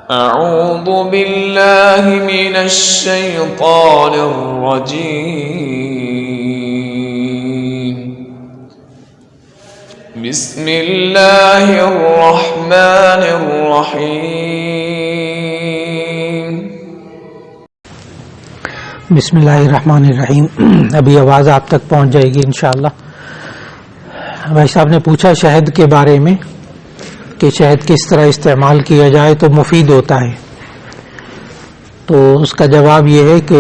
أعوذ بالله من الشيطان الرجيم. بسم الله الرحمن الرحيم. بسم اللہ الرحمن الرحیم. ابھی آواز آپ تک پہنچ جائے گی انشاءاللہ. بھائی صاحب نے پوچھا شہد کے بارے میں کہ شہد کس طرح استعمال کیا جائے تو مفید ہوتا ہے. تو اس کا جواب یہ ہے کہ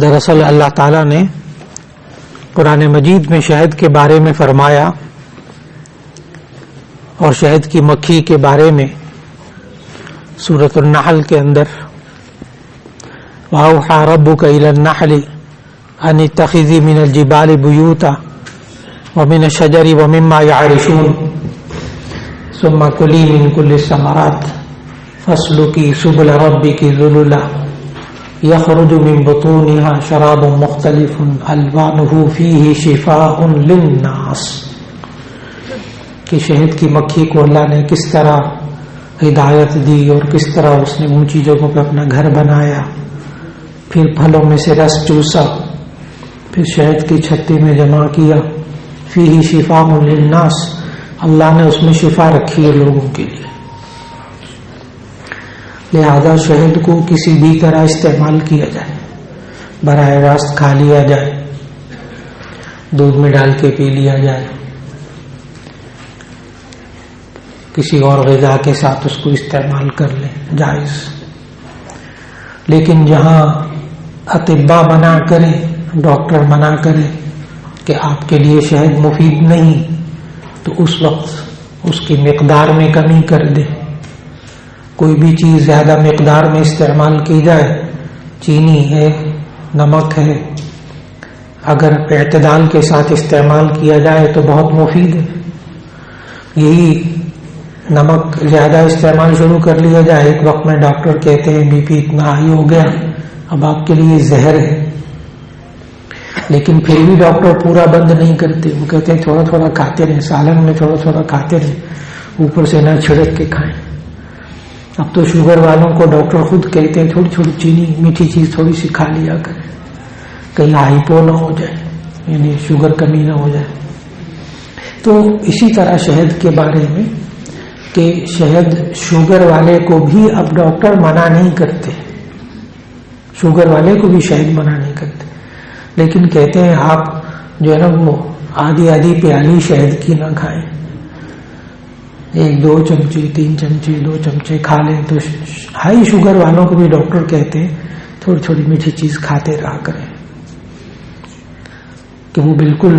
دراصل اللہ تعالیٰ نے قرآن مجید میں شہد کے بارے میں فرمایا اور شہد کی مکھی کے بارے میں سورۃ النحل کے اندر وَأَوْحَى رَبُّكَ إِلَى النَّحْلِ أَنِ اتَّخِذِي مِنَ الْجِبَالِ بُيُوتًا وَمِنَ الشَّجَرِ وَمِمَّا يَعْرِشُونَ ثُمَّ كُلِي مِن كُلِّ الثَّمَرَاتِ فَاسْلُكِي سُبُلَ رَبِّكِ ذُلُلًا يَخْرُجُ مِن بُطُونِهَا شَرَابٌ مُخْتَلِفٌ أَلْوَانُهُ فِيهِ شِفَاءٌ لِلنَّاسِ. کہ شہد کی مکھی کو اللہ نے کس طرح ہدایت دی اور کس طرح اس نے اونچی جگہوں پہ اپنا گھر بنایا، پھر پھلوں میں سے رس چوسا، پھر شہد کی چھتی میں جمع کیا. فیہ شفاء للناس، اللہ نے اس میں شفا رکھی ہے لوگوں کے لیے. لہذا شہد کو کسی بھی طرح استعمال کیا جائے، براہ راست کھا لیا جائے، دودھ میں ڈال کے پی لیا جائے، کسی اور غذا کے ساتھ اس کو استعمال کر لیں، جائز. لیکن جہاں اطباء منع کریں، ڈاکٹر منع کریں کہ آپ کے لیے شہد مفید نہیں، تو اس وقت اس کی مقدار میں کمی کر دیں. کوئی بھی چیز زیادہ مقدار میں استعمال کی جائے، چینی ہے، نمک ہے، اگر اعتدال کے ساتھ استعمال کیا جائے تو بہت مفید ہے. یہی نمک زیادہ استعمال شروع کر لیا جائے، ایک وقت میں ڈاکٹر کہتے ہیں بی پی اتنا ہائی ہو گیا، اب آپ کے لیے زہر ہے. لیکن پھر بھی ڈاکٹر پورا بند نہیں کرتے، وہ کہتے ہیں تھوڑا تھوڑا کھاتے رہیں، سالن میں تھوڑا تھوڑا کھاتے رہیں، اوپر سے نہ چھڑک کے کھائیں. اب تو شوگر والوں کو ڈاکٹر خود کہتے ہیں تھوڑی تھوڑی چینی میٹھی چیز تھوڑی سی کھا لیا کریں، کہیں ہائپو نہ ہو جائے، یعنی شوگر کمی نہ ہو جائے. تو اسی طرح شہد کے بارے میں کہ شہد شوگر والے کو بھی اب ڈاکٹر منع نہیں کرتے، شوگر والے کو بھی شہد منع نہیں کرتے، لیکن کہتے ہیں آپ جو ہے نا وہ آدھی آدھی پیالی شہد کی نہ کھائیں، 1-2 چمچے 3 چمچے 2 چمچے کھا لیں. تو ہائی شوگر والوں کو بھی ڈاکٹر کہتے ہیں تھوڑی تھوڑی میٹھی چیز کھاتے رہا کریں کہ وہ بالکل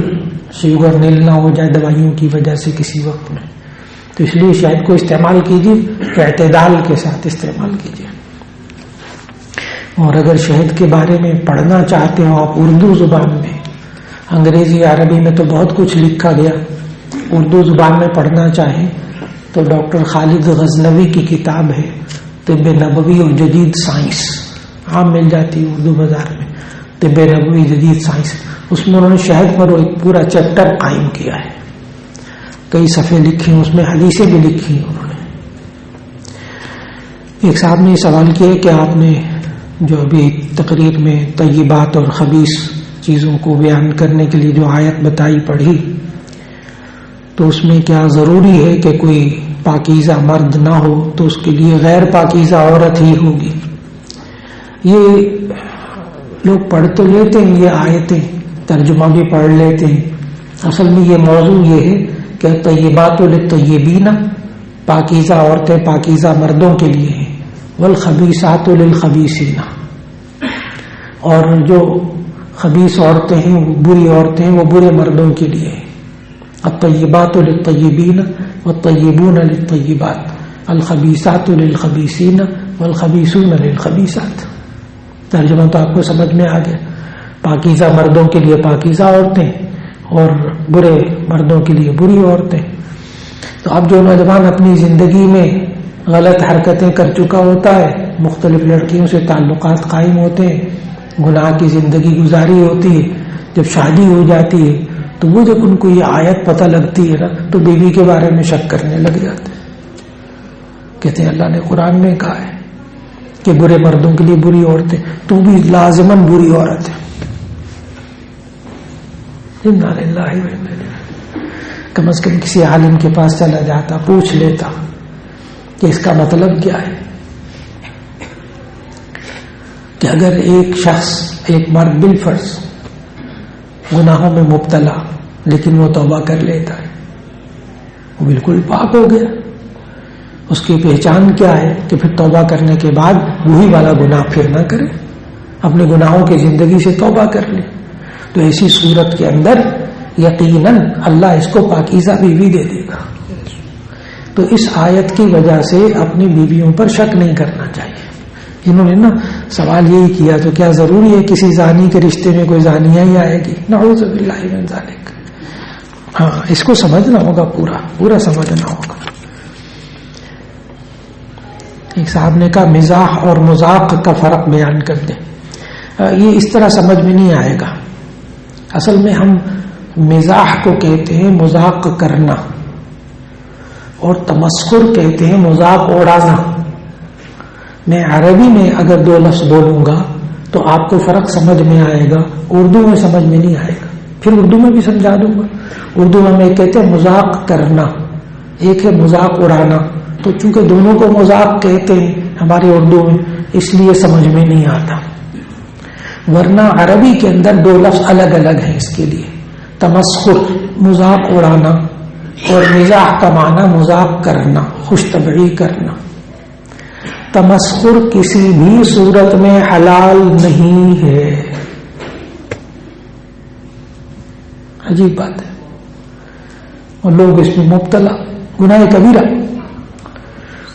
شوگر نیل نہ ہو جائے دوائیوں کی وجہ سے کسی وقت میں. تو اس لیے شہد کو استعمال کیجیے، اعتدال کے ساتھ استعمال کیجیے. اور اگر شہد کے بارے میں پڑھنا چاہتے ہو آپ اردو زبان میں، انگریزی عربی میں تو بہت کچھ لکھا گیا، اردو زبان میں پڑھنا چاہیں تو ڈاکٹر خالد غزنوی کی کتاب ہے طب نبوی اور جدید سائنس، عام مل جاتی ہے اردو بازار میں، طب نبوی جدید سائنس. اس میں انہوں نے شہد پر ایک پورا چیپٹر قائم کیا ہے، کئی صفحے لکھی ہیں، اس میں حدیثیں بھی لکھی ہیں انہوں نے. ایک صاحب نے سوال کیا کہ آپ نے جو ابھی تقریر میں طیبات اور خبیث چیزوں کو بیان کرنے کے لیے جو آیت بتائی پڑھی، تو اس میں کیا ضروری ہے کہ کوئی پاکیزہ مرد نہ ہو تو اس کے لیے غیر پاکیزہ عورت ہی ہوگی؟ یہ لوگ پڑھ تو لیتے ہیں، یہ آیتیں ترجمہ بھی پڑھ لیتے ہیں. اصل میں یہ موضوع یہ ہے کہ طیبات للطیبین، پاکیزہ عورتیں پاکیزہ مردوں کے لیے ہیں، والخبیثات للخبیثین، اور جو خبیث عورتیں ہیں، بری عورتیں ہیں، وہ برے مردوں کے لیے ہیں. الطیبات للطیبین والطیبون للطیبات، الخبیثات للخبیثین والخبیثون للخبیثات. ترجمہ تو آپ کو سمجھ میں آ گیا. پاکیزہ مردوں کے لیے پاکیزہ عورتیں اور برے مردوں کے لیے بری عورتیں. تو اب جو نوجوان اپنی زندگی میں غلط حرکتیں کر چکا ہوتا ہے، مختلف لڑکیوں سے تعلقات قائم ہوتے ہیں، گناہ کی زندگی گزاری ہوتی ہے، جب شادی ہو جاتی ہے تو وہ جب ان کو یہ آیت پتہ لگتی ہے نا تو بیوی کے بارے میں شک کرنے لگ جاتے ہیں. کہتے ہیں اللہ نے قرآن میں کہا ہے کہ برے مردوں کے لیے بری عورتیں، تو بھی لازماً بری عورت ہے. انا للہ و انا الیہ. کم از کم کسی عالم کے پاس چلا جاتا، پوچھ لیتا کہ اس کا مطلب کیا ہے. کہ اگر ایک شخص، ایک مرد بالفرض گناہوں میں مبتلا، لیکن وہ توبہ کر لیتا ہے، وہ بالکل پاک ہو گیا. اس کی پہچان کیا ہے کہ پھر توبہ کرنے کے بعد وہی والا گناہ پھر نہ کرے، اپنے گناہوں کی زندگی سے توبہ کر لے. تو ایسی صورت کے اندر یقیناً اللہ اس کو پاکیزہ بیوی دے دے گا. تو اس آیت کی وجہ سے اپنی بیویوں پر شک نہیں کرنا چاہیے. انہوں نے نا سوال یہی کیا تو کیا ضروری ہے کسی زانی کے رشتے میں کوئی زانیہ ہی آئے گی؟ نعوذ باللہ من ذالک. ہاں اس کو سمجھنا ہوگا، پورا سمجھنا ہوگا. ایک صاحب نے کہا مزاح اور مذاق کا فرق بیان کر دیں. یہ اس طرح سمجھ میں نہیں آئے گا. اصل میں ہم مزاح کو کہتے ہیں مذاق کرنا، اور تمسخر کہتے ہیں مذاق اڑانا. میں عربی میں اگر دو لفظ بولوں گا تو آپ کو فرق سمجھ میں آئے گا، اردو میں سمجھ میں نہیں آئے گا. پھر اردو میں بھی سمجھا دوں گا. اردو میں کہتے ہیں مذاق کرنا، ایک ہے مذاق اڑانا. تو چونکہ دونوں کو مذاق کہتے ہیں ہمارے اردو میں، اس لیے سمجھ میں نہیں آتا. ورنہ عربی کے اندر دو لفظ الگ الگ ہیں اس کے لیے. تمسخر مذاق اڑانا، اور مزاح کا معنی مذاق کرنا، خوش طبعی کرنا. تمسخر کسی بھی صورت میں حلال نہیں ہے. عجیب بات ہے، اور لوگ اس میں مبتلا. گناہ کبیرہ،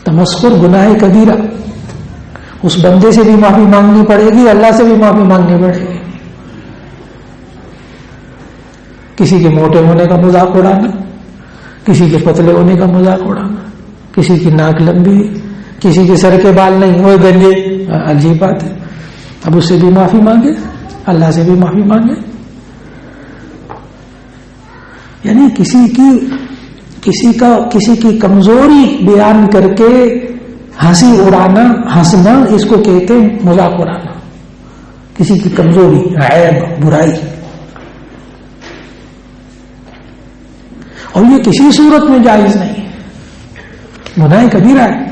تمسخر گناہ کبیرہ. اس بندے سے بھی معافی مانگنی پڑے گی، اللہ سے بھی معافی مانگنی پڑے گی. کسی کے موٹے ہونے کا مذاق اڑانا، کسی کے پتلے ہونے کا مذاق اڑانا، کسی کی ناک لمبی، کسی کے سر کے بال نہیں، وہ گنجے. عجیب بات ہے. اب اس سے بھی معافی مانگے، اللہ سے بھی معافی مانگے. یعنی کسی کی کمزوری بیان کر کے ہنسی اڑانا، ہنسنا، اس کو کہتے ہیں مذاق اڑانا. کسی کی کمزوری، عیب، برائی. اور یہ کسی صورت میں جائز نہیں، گناہ کبیرہ ہے.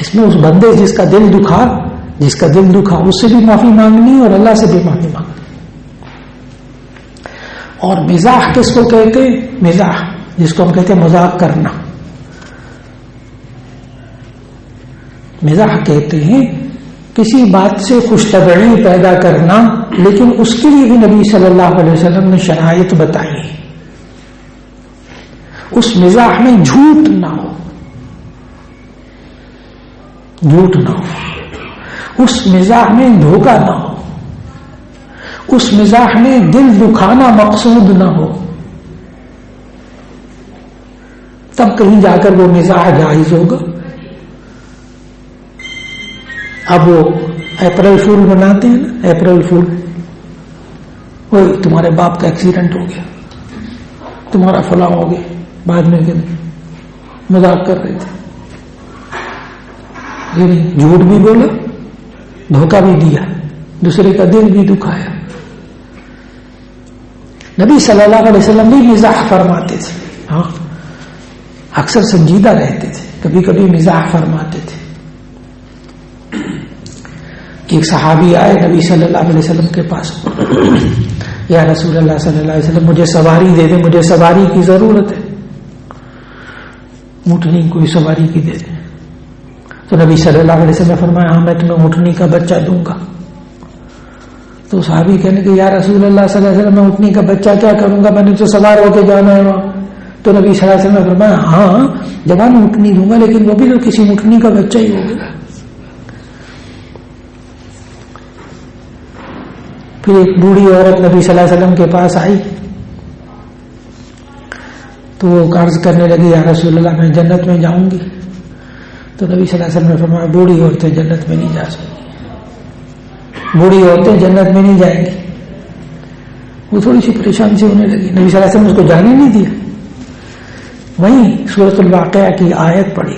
اس میں اس بندے جس کا دل دکھا اس سے بھی معافی مانگنی اور اللہ سے بھی معافی مانگنی. اور مزاح کس کو کہتے ہیں؟ مزاح جس کو ہم کہتے ہیں مذاق کرنا. مزاح کہتے ہیں کسی بات سے خوش طبعی پیدا کرنا، لیکن اس کے لیے بھی نبی صلی اللہ علیہ وسلم نے شرائط بتائی. اس مزاح میں جھوٹ نہ ہو، اس مزاح میں دھوکہ نہ ہو، اس مزاح میں دل دکھانا مقصود نہ ہو. تب کہیں جا کر وہ مزاح جائز ہوگا. اب وہ اپریل فول مناتے ہیں نا، اپریل فول. وہ تمہارے باپ کا ایکسیڈنٹ ہو گیا، تمہارا فلاں ہو گیا، بعد میں مذاق کر رہے تھے. جھوٹ بھی بولا، دھوکہ بھی دیا، دوسرے کا دل بھی دکھایا. نبی صلی اللہ علیہ وسلم بھی مزاح فرماتے تھے. ہاں اکثر سنجیدہ رہتے تھے، کبھی کبھی مزاح فرماتے تھے. ایک صحابی آئے نبی صلی اللہ علیہ وسلم کے پاس، یا رسول اللہ صلی اللہ علیہ وسلم مجھے سواری دے دیں، مجھے سواری کی ضرورت ہے، اونٹنی کوئی سواری کی دے دیں. تو نبی صلی اللہ علیہ وسلم نے فرمایا ہاں میں تمہیں اونٹنی کا بچہ دوں گا. تو صحابی کہنے کہ یا رسول اللہ صلی اللہ علیہ وسلم میں اونٹنی کا بچہ کیا کروں گا، میں نے تو سوار ہو کے جانا ہے وہاں. تو نبی صلی اللہ علیہ وسلم نے فرمایا ہاں جوان اونٹنی دوں گا، لیکن وہ بھی تو کسی اونٹنی کا بچہ ہی ہوگا. پھر ایک بوڑھی عورت نبی صلی اللہ علیہ وسلم کے پاس آئی تو وہ عرض کرنے لگی یا رسول اللہ میں جنت میں جاؤں گی. تو نبی صلی اللہ علیہ وسلم نے فرمایا بوڑھی عورتیں جنت میں نہیں جا سکتی، بوڑھی عورتیں جنت میں نہیں جائیں گی. وہ تھوڑی سی پریشان سی ہونے لگی. نبی صلی اللہ علیہ وسلم نے اس کو جانے نہیں دیا. وہیں سورۃ الواقعہ کی آیت پڑھی،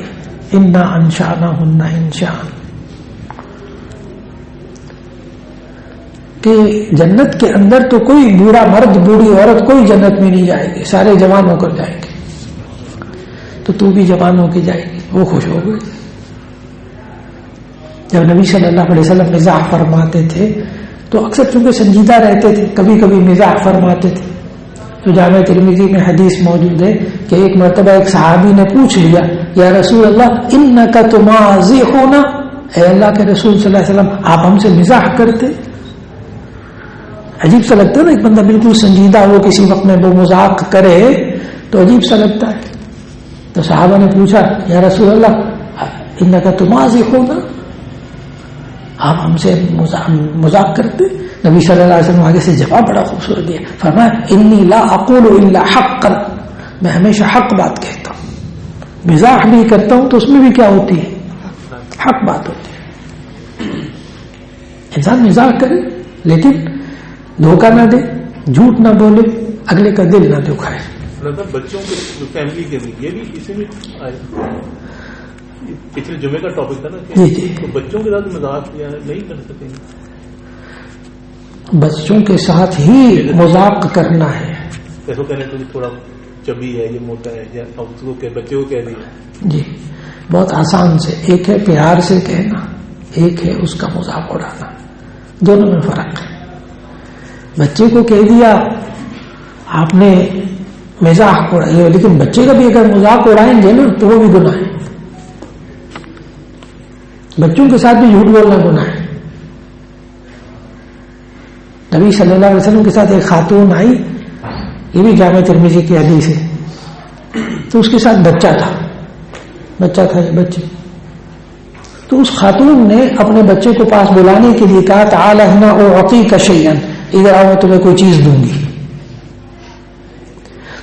انا انشأناہن انشاء، کہ جنت کے اندر تو کوئی بوڑھا مرد بوڑھی عورت کوئی جنت میں نہیں جائے گی، سارے جوان ہو کر جائیں گے، تو بھی جوان ہو کے جائے گی۔ وہ خوش ہو گئے۔ جب نبی صلی اللہ علیہ وسلم مزاح فرماتے تھے تو اکثر چونکہ سنجیدہ رہتے تھے، کبھی کبھی مزاح فرماتے تھے۔ تو جامع ترمذی میں حدیث موجود ہے کہ ایک مرتبہ ایک صحابی نے پوچھ لیا، یا رسول اللہ انک تمازحنا، اے اللہ کے رسول صلی اللہ علیہ وسلم آپ ہم سے مزاح کرتے؟ عجیب سا لگتا ہے نا، ایک بندہ بالکل سنجیدہ ہو کسی وقت میں وہ مذاق کرے تو عجیب سا لگتا ہے۔ تو صحابہ نے پوچھا، یا رسول اللہ انک تمازحنا، آپ ہم سے مذاق کرتے؟ نبی صلی اللہ علیہ وسلم آگے سے جواب بڑا خوبصورت دیا، فرمایا انی لا اقول الا حقا، میں ہمیشہ حق بات کہتا ہوں، مزاح بھی کرتا ہوں تو اس میں بھی کیا ہوتی ہے؟ حق بات ہوتی ہے۔ انسان مزاح کرے لیکن دھوکہ نہ دے، جھوٹ نہ بولے، اگلے کا دل نہ دکھائے۔ بچوں کے فیملی کے لیے یہ بھی اسی میں پچھلے جمعے کا ٹاپک تھا نا، جی تو بچوں کے ساتھ مذاق نہیں کر سکیں گے، بچوں کے ساتھ ہی مذاق کرنا ہے۔ ایسا کہنے تو تھوڑا چبی ہے، یہ موٹا ہے، یا بچے کو کہہ دیا جی بہت آسان سے، ایک ہے پیار سے کہنا، ایک ہے اس کا مذاق اڑانا، دونوں میں فرق ہے۔ بچے کو کہہ دیا آپ نے مزاق اڑائی، لیکن بچے کا بھی اگر مذاق اڑائیں گے نا تو وہ بھی گناہ ہے۔ بچوں کے ساتھ بھی جھوٹ بولنا گناہ ہے۔ نبی صلی اللہ علیہ وسلم کے ساتھ ایک خاتون آئی، یہ بھی جامع ترمذی کی حدیث ہے، تو اس کے ساتھ بچہ تھا یہ بچے، تو اس خاتون نے اپنے بچے کو پاس بلانے کے لیے کہا، تعال ہنا اعطیک شیئا، ادھر آؤ میں تمہیں کوئی چیز دوں گی۔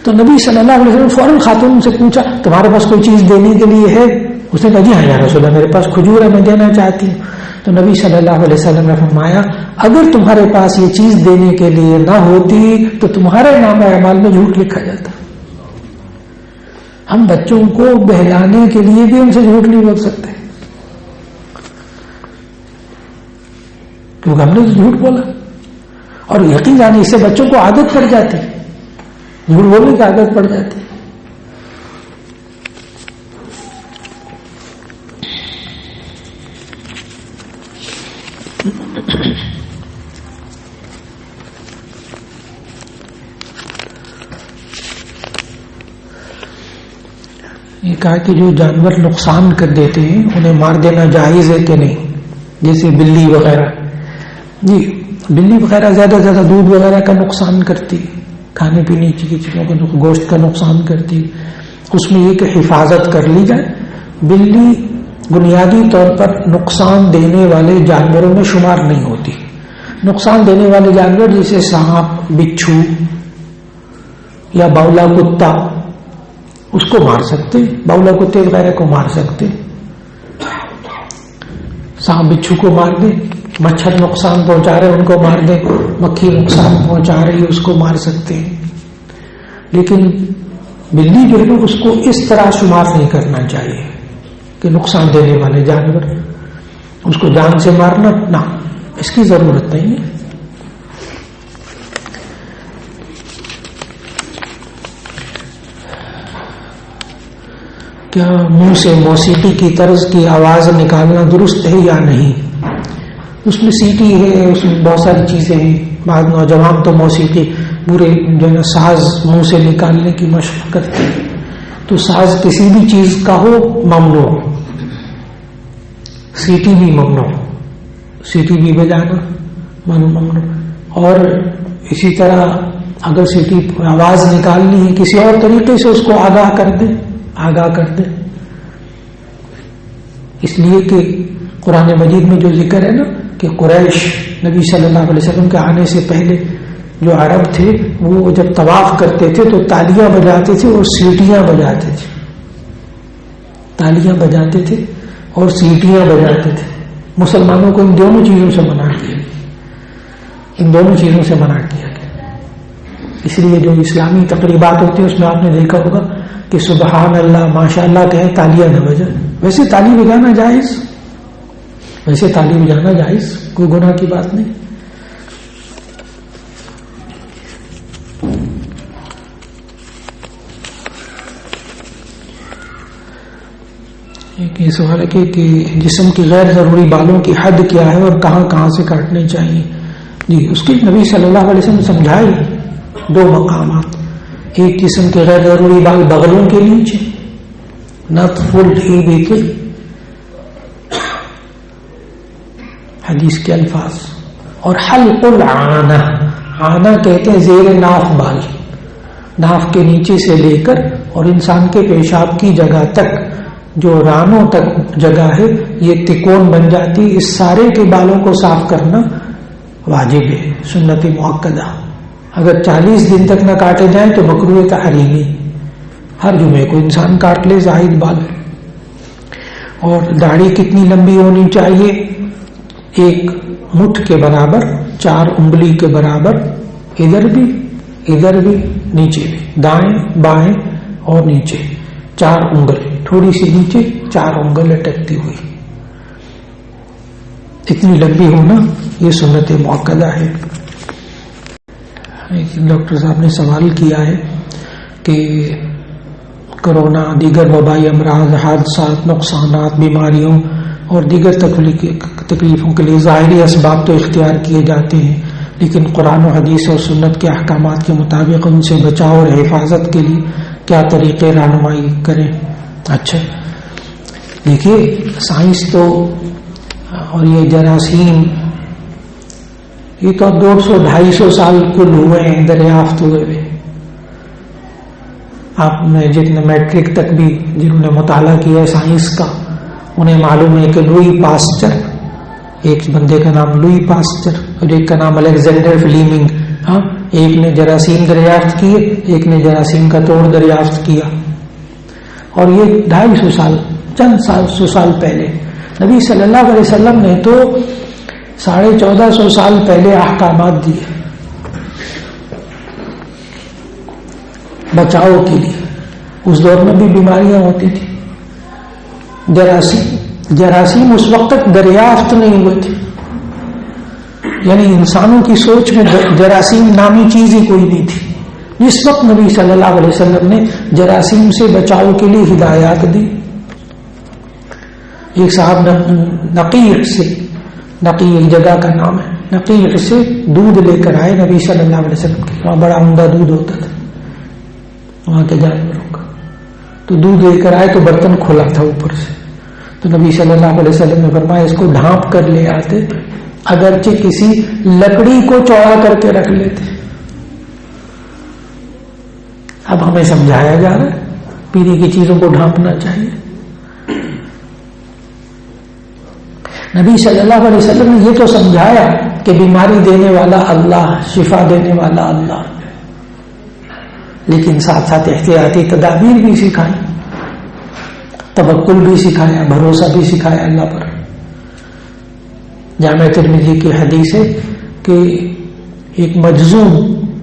تو نبی صلی اللہ علیہ وسلم فوراً خاتون سے پوچھا، تمہارے پاس کوئی چیز دینے کے لیے ہے؟ اس نے کہا جی ہاں یا رسول اللہ، میرے پاس کھجور ہے، میں دینا چاہتی ہوں۔ تو نبی صلی اللہ علیہ وسلم نے فرمایا، اگر تمہارے پاس یہ چیز دینے کے لیے نہ ہوتی تو تمہارے نام اعمال میں جھوٹ لکھا جاتا۔ ہم بچوں کو بہلانے کے لیے بھی ان سے جھوٹ نہیں بول سکتے، کیونکہ ہم نے جھوٹ بولا، اور یقین جانے اس سے بچوں کو عادت پڑ جاتی ہے، جھوٹ بولنے کی عادت پڑ جاتی ہے۔ یہ کہا کہ جو جانور نقصان کر دیتے ہیں انہیں مار دینا جائز ہے کہ نہیں؟ جیسے بلی وغیرہ، جی بلی وغیرہ زیادہ سے زیادہ دودھ وغیرہ کا نقصان کرتی، کھانے پینے کی چیزوں کا گوشت کا نقصان کرتی، اس میں یہ کہ حفاظت کر لی جائے۔ بلی بنیادی طور پر نقصان دینے والے جانوروں میں شمار نہیں ہوتی۔ نقصان دینے والے جانور جیسے سانپ، بچھو یا باولا کتا، اس کو مار سکتے، باولا کتے وغیرہ کو مار سکتے، سانپ بچھو کو مار دیں، مچھر نقصان پہنچا رہے ان کو مار دیں، مکھی نقصان پہنچا رہی ہے اس کو مار سکتے ہیں۔ لیکن بلی جو ہے نا اس کو اس طرح شمار نہیں کرنا چاہیے کہ نقصان دینے والے جانور، اس کو جان سے مارنا نہ، اس کی ضرورت نہیں ہے۔ کیا منہ سے موسیقی کی طرز کی آواز نکالنا درست ہے یا نہیں؟ اس میں سیٹی ہے، اس میں بہت ساری چیزیں ہیں۔ بعض نوجوان تو موسیقی پورے جو ہے ساز منہ سے نکالنے کی مشق کرتے ہیں، تو ساز کسی بھی چیز کا ہو ممنوع، سیٹی بھی ممنوع، سیٹی بھی بجانا ممنوع۔ اور اسی طرح اگر سیٹی آواز نکالنی ہے کسی اور طریقے سے اس کو آگاہ کر دیں، اس لیے کہ قرآن مجید میں جو ذکر ہے نا کہ قریش نبی صلی اللہ علیہ وسلم کے آنے سے پہلے جو عرب تھے وہ جب طواف کرتے تھے تو تالیاں بجاتے تھے اور سیٹیاں بجاتے تھے، تالیاں بجاتے تھے اور سیٹیاں بجاتے تھے۔ مسلمانوں کو ان دونوں چیزوں سے منع کیا، ان دونوں چیزوں سے منع کیا گیا۔ اس لیے جو اسلامی تقریبات ہوتی ہیں اس میں آپ نے دیکھا ہوگا کہ سبحان اللہ ماشاء اللہ کہیں تالیاں نہ بجائیں. ویسے تالی بجانا جائز، ویسے تالی بجانا جائز، کوئی گناہ کی بات نہیں. ایک یہ سوال ہے کہ جسم کی غیر ضروری بالوں کی حد کیا ہے اور کہاں کہاں سے کاٹنے چاہیے. جی اس کی نبی صلی اللہ علیہ وسلم سمجھائی 2 مقامات. ایک جسم کے غیر ضروری بال بغلوں کے نیچے نطف الابط، حدیث کے الفاظ، اور حلق العانہ، عانہ کہتے ہیں زیر ناف بال، ناف کے نیچے سے لے کر اور انسان کے پیشاب کی جگہ تک جو رانوں تک جگہ ہے یہ تکون بن جاتی. اس سارے کے بالوں کو صاف کرنا واجب ہے، سنت مؤکدہ. اگر 40 دن تک نہ کاٹے جائیں تو مکروہ تحریمی. ہر جمعے کو انسان کاٹ لے زائد بال. اور داڑھی کتنی لمبی ہونی چاہیے؟ 1 مٹھ کے برابر، 4 انگلی کے برابر، ادھر بھی نیچے بھی، دائیں بائیں اور نیچے 4 انگل، تھوڑی سی نیچے 4 انگل لٹکتی ہوئی. اتنی لمبی ہونا یہ سنت مؤکدہ ہے. ڈاکٹر صاحب نے سوال کیا ہے کہ کرونا، دیگر وبائی امراض، حادثات، نقصانات، بیماریوں اور دیگر تکلیفوں کے لیے ظاہری اسباب تو اختیار کیے جاتے ہیں، لیکن قرآن و حدیث اور سنت کے احکامات کے مطابق ان سے بچاؤ اور حفاظت کے لیے کیا طریقے رہنمائی کریں؟ اچھا دیکھیے، سائنس تو اور یہ جراثیم یہ تو 200-250 سال کل ہوئے ہیں دریافت ہوئے ہوئے. آپ نے جتنے میٹرک تک بھی جنہوں نے مطالعہ کیا ہے سائنس کا، انہیں معلوم ہے کہ لوئی پاسچر، ایک بندے کا نام لوئی پاسچر اور ایک کا نام الیگزینڈر فلیمنگ، ایک نے جراثیم دریافت کیے، ایک نے جراثیم کا توڑ دریافت کیا. اور یہ 250 سال، چند سو سال پہلے. نبی صلی اللہ علیہ وسلم نے تو 1450 سال پہلے احکامات دیے بچاؤ کے لیے. اس دور میں بھی بیماریاں ہوتی تھی. جراثیم اس وقت تک دریافت نہیں ہوئے تھے، یعنی انسانوں کی سوچ میں جراثیم نامی چیز ہی کوئی نہیں تھی. جس وقت نبی صلی اللہ علیہ وسلم نے جراثیم سے بچاؤ کے لیے ہدایات دی. ایک صاحب نقیع سے، نقیع ایک جگہ کا نام ہے، نقیع سے دودھ لے کر آئے نبی صلی اللہ علیہ وسلم کے. وہاں بڑا عمدہ دودھ ہوتا تھا وہاں کے جانوروں کا. تو دودھ لے کر آئے تو برتن کھلا تھا اوپر سے. تو نبی صلی اللہ علیہ وسلم نے فرمایا اس کو ڈھانپ کر لے آتے، اگرچہ کسی لکڑی کو چوڑا کر کے رکھ لیتے. اب ہمیں سمجھایا جا رہا ہے پینے کی چیزوں کو ڈھانپنا چاہیے. نبی صلی اللہ علیہ وسلم نے یہ تو سمجھایا کہ بیماری دینے والا اللہ، شفا دینے والا اللہ، لیکن ساتھ ساتھ احتیاطی تدابیر بھی سکھائی، توکل بھی سکھایا، بھروسہ بھی سکھایا اللہ پر. جامع ترمذی کی حدیث ہے کہ ایک مجذوم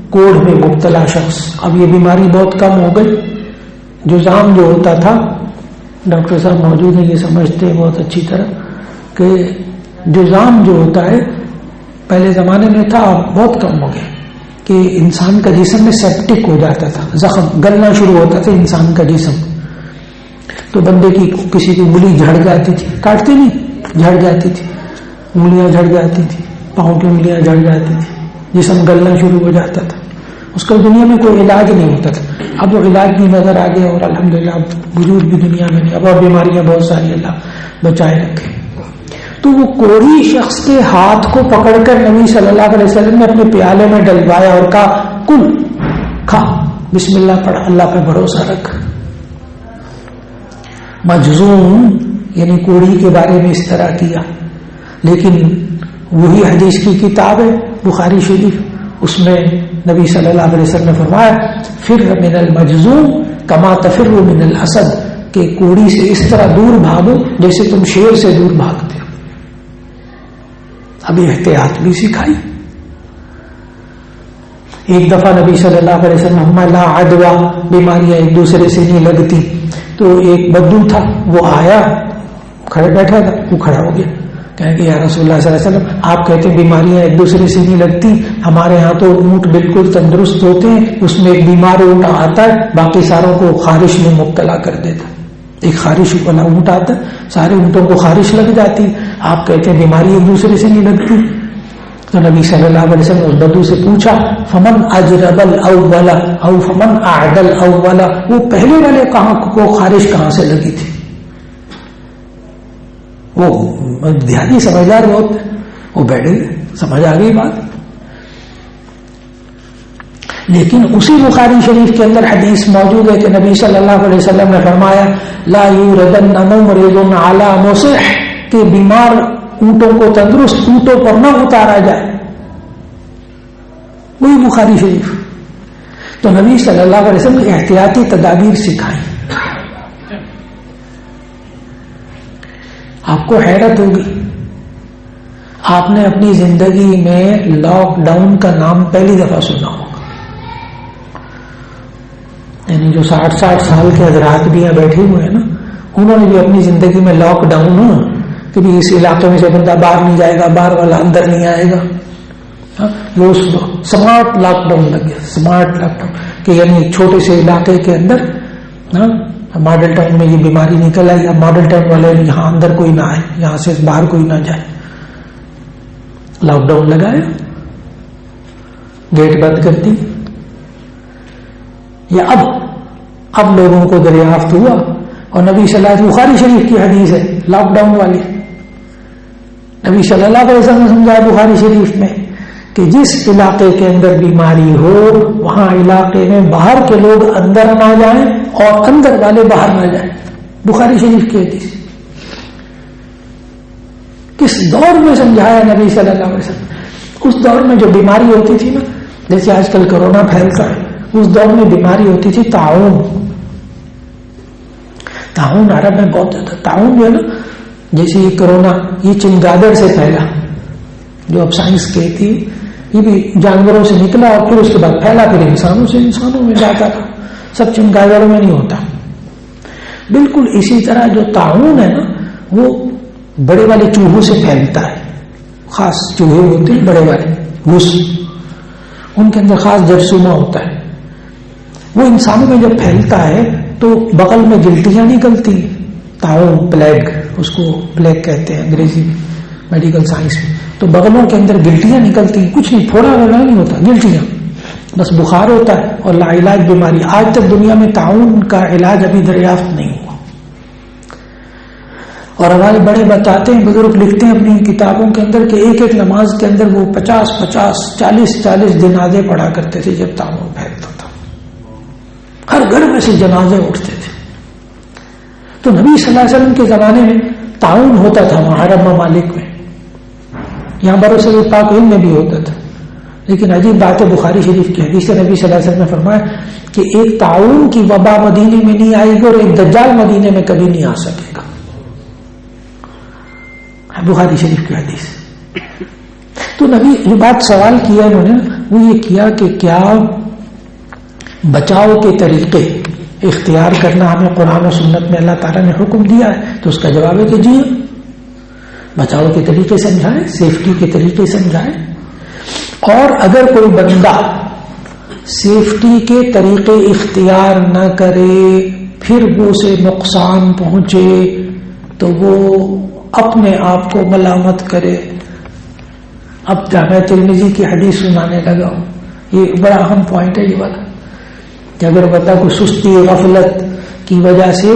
کوڑ میں مبتلا شخص، اب یہ بیماری بہت کم ہو گئی، جذام جو ہوتا تھا، ڈاکٹر صاحب موجود ہیں یہ سمجھتے ہیں بہت اچھی طرح کہ جذام جو ہوتا ہے پہلے زمانے میں تھا، بہت کم ہو گیا، کہ انسان کا جسم میں سیپٹک ہو جاتا تھا، زخم گلنا شروع ہوتا تھا انسان کا جسم. تو بندے کی کسی کی انگلی جھڑ جاتی تھی، کاٹتی نہیں، جھڑ جاتی تھی، انگلیاں جھڑ جاتی تھی، پاؤں کی انگلیاں جھڑ جاتی تھی، جسم گلنا شروع ہو جاتا تھا. اس کا دنیا میں کوئی علاج نہیں ہوتا تھا. اب وہ علاج بھی نظر آ گیا اور الحمدللہ اب وجود بھی دنیا میں نہیں، اب اور بیماریاں بہت ساری اللہ بچائے رکھے. تو وہ کوڑی شخص کے ہاتھ کو پکڑ کر نبی صلی اللہ علیہ وسلم نے اپنے پیالے میں ڈلوایا اور کہا کل کھا، بسم اللہ پڑھ، اللہ پہ بھروسہ رکھ. مجذوم یعنی کوڑی کے بارے میں اس طرح کیا. لیکن وہی حدیث کی کتاب ہے بخاری شریف، اس میں نبی صلی اللہ علیہ وسلم نے فرمایا فر من المجذوم کما تفر من الاسد، کہ کوڑی سے اس طرح دور بھاگو جیسے تم شیر سے دور بھاگتے ہو. ابھی احتیاط بھی سکھائی. ایک دفعہ نبی صلی اللہ علیہ وسلم لا عدوا، بیماریاں ایک دوسرے سے نہیں لگتی، تو ایک بدو تھا وہ آیا، کھڑے بیٹھا تھا، وہ کھڑا ہو گیا، کہیں کہ یا رسول اللہ صلی اللہ علیہ وسلم آپ کہتے ہیں بیماریاں ایک دوسرے سے نہیں لگتی، ہمارے ہاں تو اونٹ بالکل تندرست ہوتے ہیں، اس میں ایک بیمار اونٹ آتا ہے باقی ساروں کو خارش میں مبتلا کر دیتا، ایک خارش والا اونٹ آتا ہے سارے اونٹوں کو خارش لگ جاتی، آپ کہتے ہیں بیماری ایک دوسرے سے نہیں لگتی۔ تو نبی صلی اللہ علیہ وسلم اس بدو سے پوچھا فمن اجرب الاول او فمن اعد الاول، وہ پہلے والے کو خارش کہاں سے لگی تھی؟ وہ دیہاتی سمجھدار بہت ہے، وہ بیٹھے سمجھ آ گئی بات۔ لیکن اسی بخاری شریف کے اندر حدیث موجود ہے کہ نبی صلی اللہ علیہ وسلم نے فرمایا لا یوردن ممرض علی مصح، کہ بیمار اونٹوں کو تندرست اونٹوں پر نہ اتارا جائے، وہی بخاری شریف۔ تو نبی صلی اللہ علیہ وسلم نے احتیاطی تدابیر سکھائی۔ آپ کو حیرت ہوگی، آپ نے اپنی زندگی میں لاک ڈاؤن کا نام پہلی دفعہ سنا ہوگا، یعنی جو 60 سال کے حضرات بھی یہاں بیٹھے ہوئے ہیں نا، انہوں نے بھی اپنی زندگی میں لاک ڈاؤن کہ بھی اس علاقے میں سے بندہ باہر نہیں جائے گا، باہر والا اندر نہیں آئے گا، وہ سمارٹ لاک ڈاؤن لگ گیا، سمارٹ لاک ڈاؤن کہ یعنی چھوٹے سے علاقے کے اندر ماڈل ٹاؤن میں یہ بیماری نکل آئی، اب ماڈل ٹاؤن والے یہاں اندر کوئی نہ آئے، یہاں سے باہر کوئی نہ جائے، لاک ڈاؤن لگایا، گیٹ بند کر دی۔ یا اب لوگوں کو دریافت ہوا، اور نبی صلی اللہ علیہ وسلم بخاری شریف کی حدیث ہے لاک ڈاؤن والی، نبی صلی اللہ علیہ وسلم نے سمجھایا بخاری شریف میں کہ جس علاقے کے اندر بیماری ہو وہاں علاقے میں باہر کے لوگ اندر نہ جائیں اور اندر والے باہر نہ جائیں، بخاری شریف کی حدیث۔ کس دور میں سمجھایا نبی صلی اللہ علیہ وسلم؟ اس دور میں جو بیماری ہوتی تھی نا، جیسے آج کل کورونا پھیلتا ہے، اس دور میں بیماری ہوتی تھی طاعون۔ طاعون عرب میں بہت زیادہ، طاعون جو ہے نا، جیسے یہ کرونا یہ چمگادڑ سے پھیلا، جو اب سائنس کہتی ہے یہ بھی جانوروں سے نکلا اور پھر اس کے بعد پھیلا، پھر انسانوں سے انسانوں میں جاتا تھا، سب چمگادڑوں میں نہیں ہوتا۔ بالکل اسی طرح جو طاعون ہے نا، وہ بڑے والے چوہوں سے پھیلتا ہے، خاص چوہے ہوتے ہیں بڑے والے گھس، ان کے اندر خاص جرثومہ ہوتا ہے، وہ انسانوں میں جب پھیلتا ہے تو بغل میں گلٹیاں نکلتی، طاعون پلیگ، اس کو پلیگ کہتے ہیں انگریزی میں، میڈیکل سائنس میں، تو بغلوں کے اندر گلٹیاں نکلتی، کچھ نہیں، پھوڑا وغیرہ نہیں ہوتا، گلٹیاں، بس بخار ہوتا ہے اور لا علاج بیماری۔ آج تک دنیا میں طاعون کا علاج ابھی دریافت نہیں ہوا، اور ہمارے بڑے بتاتے ہیں، بزرگ لکھتے ہیں اپنی کتابوں کے اندر کہ ایک ایک نماز کے اندر وہ 50 40 جنازے پڑھا کرتے تھے جب طاعون پھیلتا تھا، ہر گھر میں سے جنازے اٹھتے تھے۔ تو نبی صلی اللہ علیہ وسلم کے زمانے میں طاعون ہوتا تھا عرب ممالک میں، یہاں برسل پاک ہند میں بھی ہوتا تھا، لیکن عجیب بات ہے، بخاری شریف کی حدیث ہے، نبی صلی اللہ علیہ وسلم نے فرمایا کہ ایک طاعون کی وبا مدینے میں نہیں آئے گی اور ایک دجال مدینے میں کبھی نہیں آ سکے گا، بخاری شریف کی حدیث۔ تو نبی جو بات سوال کیا انہوں نے، وہ یہ کیا کہ کیا بچاؤ کے طریقے اختیار کرنا ہمیں قرآن و سنت میں اللہ تعالیٰ نے حکم دیا ہے؟ تو اس کا جواب ہے کہ جی ہاں، بچاؤ کے طریقے سمجھائے، سیفٹی کے طریقے سمجھائے، اور اگر کوئی بندہ سیفٹی کے طریقے اختیار نہ کرے پھر وہ اسے نقصان پہنچے تو وہ اپنے آپ کو ملامت کرے۔ اب جامع ترمذی کی حدیث سنانے لگا ہوں، یہ بڑا اہم پوائنٹ ہے یہ والا، کہ اگر بندہ کو سستی غفلت کی وجہ سے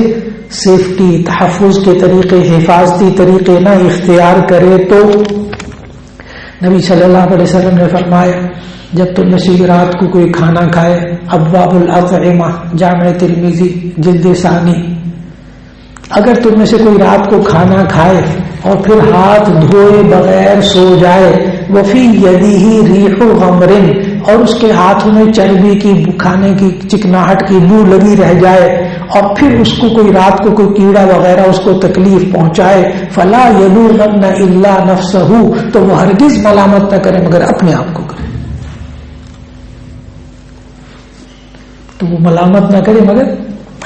سیفٹی تحفظ کے طریقے حفاظتی طریقے نہ اختیار کرے تو نبی صلی اللہ علیہ وسلم نے فرمایا جب تم میں سے رات کو کوئی کھانا کھائے، ابواب الاطعمہ جامع ترمذی جلد ثانی، اگر تم میں سے کوئی رات کو کھانا کھائے اور پھر ہاتھ دھوئے بغیر سو جائے، وفی یدیہ ریح غمر، اور اس کے ہاتھوں میں چربی کی کھانے کی چکناہٹ کی بو لگی رہ جائے، اور پھر اس کو کوئی رات کو کوئی کیڑا وغیرہ اس کو تکلیف پہنچائے، فلا یلومن الا نفسہ، تو وہ ہرگز ملامت نہ کرے مگر اپنے آپ کو کرے۔ تو وہ ملامت نہ کرے مگر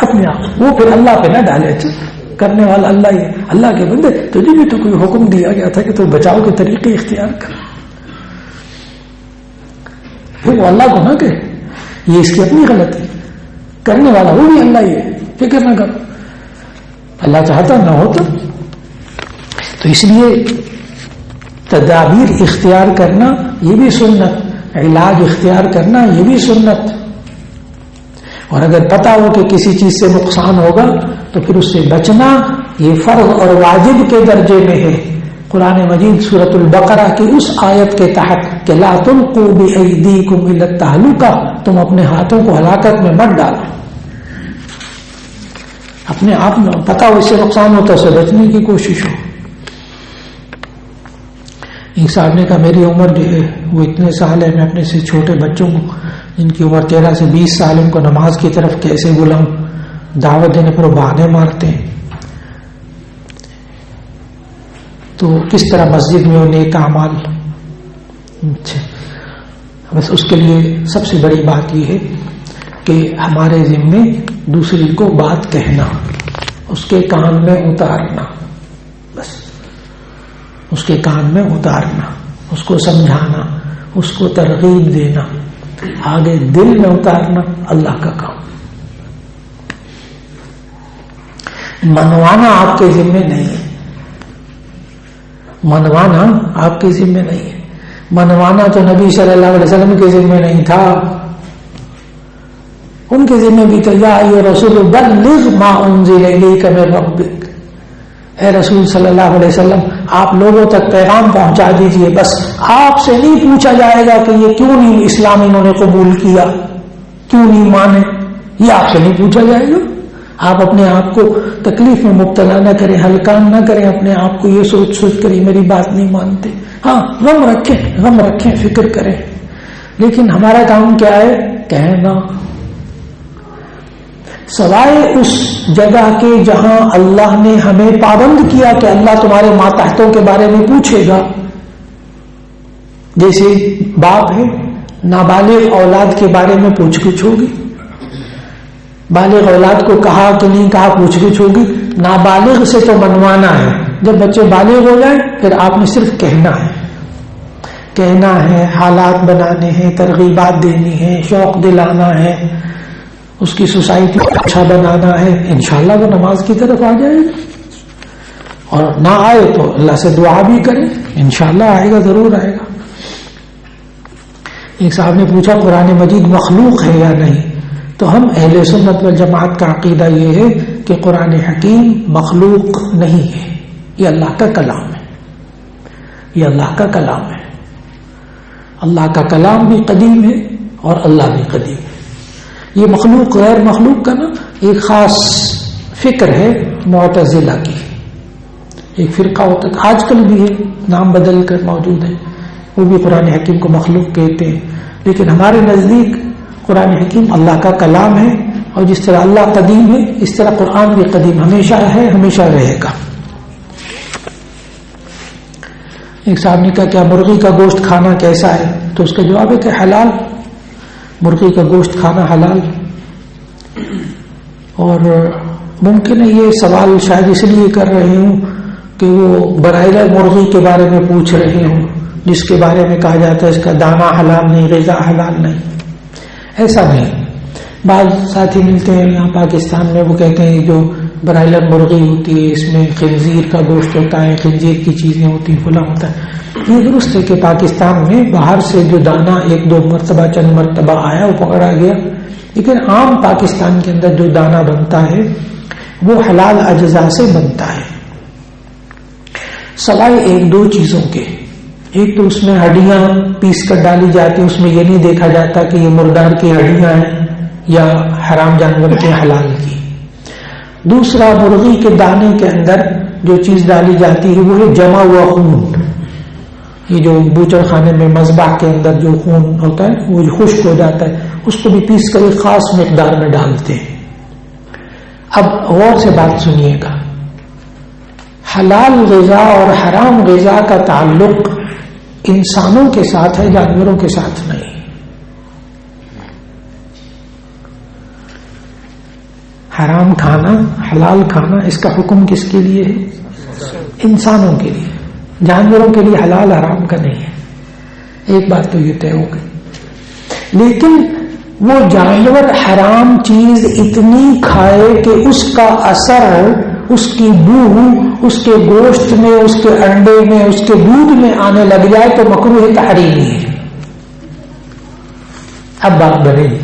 اپنے آپ، وہ پھر اللہ پہ نہ ڈالے، اچھا کرنے والا اللہ ہی ہے، اللہ کے بندے تجھے بھی تو کوئی حکم دیا گیا تھا کہ تو بچاؤ کے طریقے اختیار کر، پھر وہ اللہ کو نہ کہے یہ اس کی اپنی غلطی، کرنے والا وہ بھی اللہ ہی ہے، فکر نہ کرو، اللہ چاہتا نہ ہوتا۔ تو اس لیے تدابیر اختیار کرنا یہ بھی سنت، علاج اختیار کرنا یہ بھی سنت، اور اگر پتہ ہو کہ کسی چیز سے نقصان ہوگا تو پھر اس سے بچنا یہ فرض اور واجب کے درجے میں ہے۔ قرآن مجید سورۃ البقرہ کی اس آیت کے تحت کہ لا تلقوا بأیدیکم الی التہلکہ، تم اپنے ہاتھوں کو ہلاکت میں مت ڈالو، اپنے آپ میں پتہ ہو اس سے نقصان ہوتا ہے اسے بچنے کی کوشش ہو۔ ایک صاحب نے کہا میری عمر جو ہے وہ اتنے سال ہے، میں اپنے سے چھوٹے بچوں کو جن کی عمر 13 سے 20 سال ان کو نماز کی طرف کیسے بلاؤں، دعوت دینے پر وہ بہانے مارتے ہیں، تو کس طرح مسجد میں انہیں نیک اعمال۔ اچھا بس اس کے لیے سب سے بڑی بات یہ ہے کہ ہمارے ذمے دوسرے کو بات کہنا، اس کے کان میں اتارنا، بس اس کے کان میں اتارنا، اس کو سمجھانا، اس کو ترغیب دینا، آگے دل میں اتارنا اللہ کا کام۔ منوانا آپ کے ذمے نہیں ہے، منوانا آپ کے ذمے نہیں ہے، منوانا تو نبی صلی اللہ علیہ وسلم کے ذمے نہیں تھا، ان کے ذمے بھی تھا یا ایھا الرسول بلغ ما انزل الیک من ربک، اے رسول صلی اللہ علیہ وسلم آپ لوگوں تک پیغام پہنچا دیجئے، بس آپ سے نہیں پوچھا جائے گا کہ یہ کیوں نہیں اسلام انہوں نے قبول کیا، کیوں نہیں مانے، یہ آپ سے نہیں پوچھا جائے گا۔ آپ اپنے آپ کو تکلیف میں مبتلا نہ کریں، ہلکان نہ کریں اپنے آپ کو یہ سوچ سوچ کر میری بات نہیں مانتے، ہاں غم رکھیں فکر کریں، لیکن ہمارا کام کیا ہے؟ کہنا، سوائے اس جگہ کے جہاں اللہ نے ہمیں پابند کیا کہ اللہ تمہارے ماتحتوں کے بارے میں پوچھے گا، جیسے باپ ہے نابالغ اولاد کے بارے میں پوچھ گچھ ہوگی، بالغ اولاد کو کہا کہ نہیں کہا پوچھ گچھ ہوگی، نابالغ سے تو منوانا ہے، جب بچے بالغ ہو جائیں پھر آپ نے صرف کہنا ہے، حالات بنانے ہیں، ترغیبات دینی ہے، شوق دلانا ہے، اس کی سوسائٹی کو اچھا بنانا ہے، انشاءاللہ وہ نماز کی طرف آ جائے گا، اور نہ آئے تو اللہ سے دعا بھی کریں، انشاءاللہ آئے گا، ضرور آئے گا۔ ایک صاحب نے پوچھا قرآن مجید مخلوق ہے یا نہیں، تو ہم اہل سنت والجماعت کا عقیدہ یہ ہے کہ قرآن حکیم مخلوق نہیں ہے، یہ اللہ کا کلام ہے، یہ اللہ کا کلام ہے، اللہ کا کلام بھی قدیم ہے اور اللہ بھی قدیم ہے۔ یہ مخلوق غیر مخلوق کا نا ایک خاص فکر ہے معتزلہ کی، ایک فرقہ ہوتا ہے آج کل بھی ہے، نام بدل کر موجود ہے، وہ بھی قرآن حکیم کو مخلوق کہتے ہیں، لیکن ہمارے نزدیک قرآن حکیم اللہ کا کلام ہے، اور جس طرح اللہ قدیم ہے اس طرح قرآن بھی قدیم ہمیشہ ہے، ہمیشہ رہے گا۔ ایک صاحب نے کہا کیا مرغی کا گوشت کھانا کیسا ہے؟ تو اس کا جواب ہے کہ حلال، مرغی کا گوشت کھانا حلال، اور ممکن ہے یہ سوال شاید اس لیے کر رہے ہوں کہ وہ برائلر مرغی کے بارے میں پوچھ رہے ہوں جس کے بارے میں کہا جاتا ہے اس کا دانہ حلال نہیں، غذا حلال نہیں، ایسا نہیں۔ بعض ساتھی ملتے ہیں یہاں پاکستان میں، وہ کہتے ہیں جو برائلر مرغی ہوتی ہے اس میں خنزیر کا گوشت ہوتا ہے، خنزیر کی چیزیں ہوتی ہیں، فلاں ہوتا ہے۔ یہ درست ہے کہ پاکستان میں باہر سے جو دانہ ایک دو مرتبہ چند مرتبہ آیا وہ پکڑا گیا، لیکن عام پاکستان کے اندر جو دانہ بنتا ہے وہ حلال اجزاء سے بنتا ہے، سوائے ایک دو چیزوں کے۔ ایک تو اس میں ہڈیاں پیس کر ڈالی جاتی، اس میں یہ نہیں دیکھا جاتا کہ یہ مردار کی ہڈیاں ہیں یا حرام جانور کے حلال کی۔ دوسرا، مرغی کے دانے کے اندر جو چیز ڈالی جاتی ہے وہ ہے جمع ہوا خون، یہ جو بوچڑ خانے میں مذبح کے اندر جو خون ہوتا ہے وہ خشک ہو جاتا ہے، اس کو بھی پیس کر ایک خاص مقدار میں ڈالتے ہیں۔ اب غور سے بات سنیے گا، حلال غذا اور حرام غذا کا تعلق انسانوں کے ساتھ ہے، جانوروں کے ساتھ نہیں۔ حرام کھانا حلال کھنا اس کا حکم کس کے لیے ہے؟ انسانوں کے لیے. جانوروں کے لیے حلال حرام کا نہیں ہے. ایک بات تو یہ طے ہو گئی. لیکن وہ جانور حرام چیز اتنی کھائے کہ اس کا اثر، اس کی بو اس کے گوشت میں، اس کے انڈے میں، اس کے دودھ میں آنے لگ جائے تو مکروہ تحریمی ہے. اب بات بنے گی.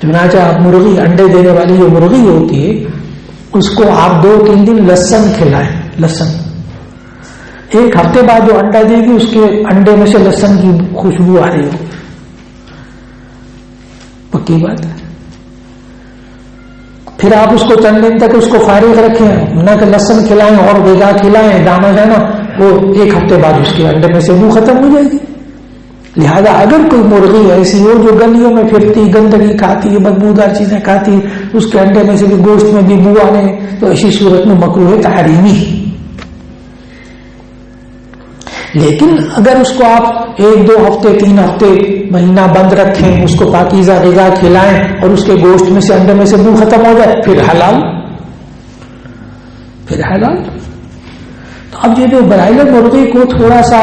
چنانچہ آپ مرغی، انڈے دینے والی جو مرغی ہوتی ہے اس کو آپ 2-3 دن لہسن کھلائیں. لہسن ایک ہفتے بعد جو انڈا دے گی اس کے انڈے میں سے لہسن کی خوشبو آ رہی ہوگی. پکی بات ہے. پھر آپ اس کو چند دن تک اس کو فارغ رکھیں، نہ کہ لہسن کھلائیں اور غذا کھلائیں، دانا جانا، وہ ایک ہفتے بعد اس کے انڈے میں سے بو ختم ہو جائے گی. لہذا اگر کوئی مرغی ایسی ہو جو گلیوں میں پھرتی، گندگی کھاتی ہے، بدبودار چیزیں کھاتی ہے، اس کے انڈے میں سے بھی گوشت میں بھی بو آنے، تو ایسی صورت میں مکروہ تحریمی ہے. لیکن اگر اس کو آپ 1-2 ہفتے 3 ہفتے مہینہ بند رکھیں، اس کو پاکیزہ غذا کھلائیں اور اس کے گوشت میں سے انڈے میں سے بو ختم ہو جائے، پھر حلال. پھر حلال. تو اب یہ جو برائلر مرغی کو تھوڑا سا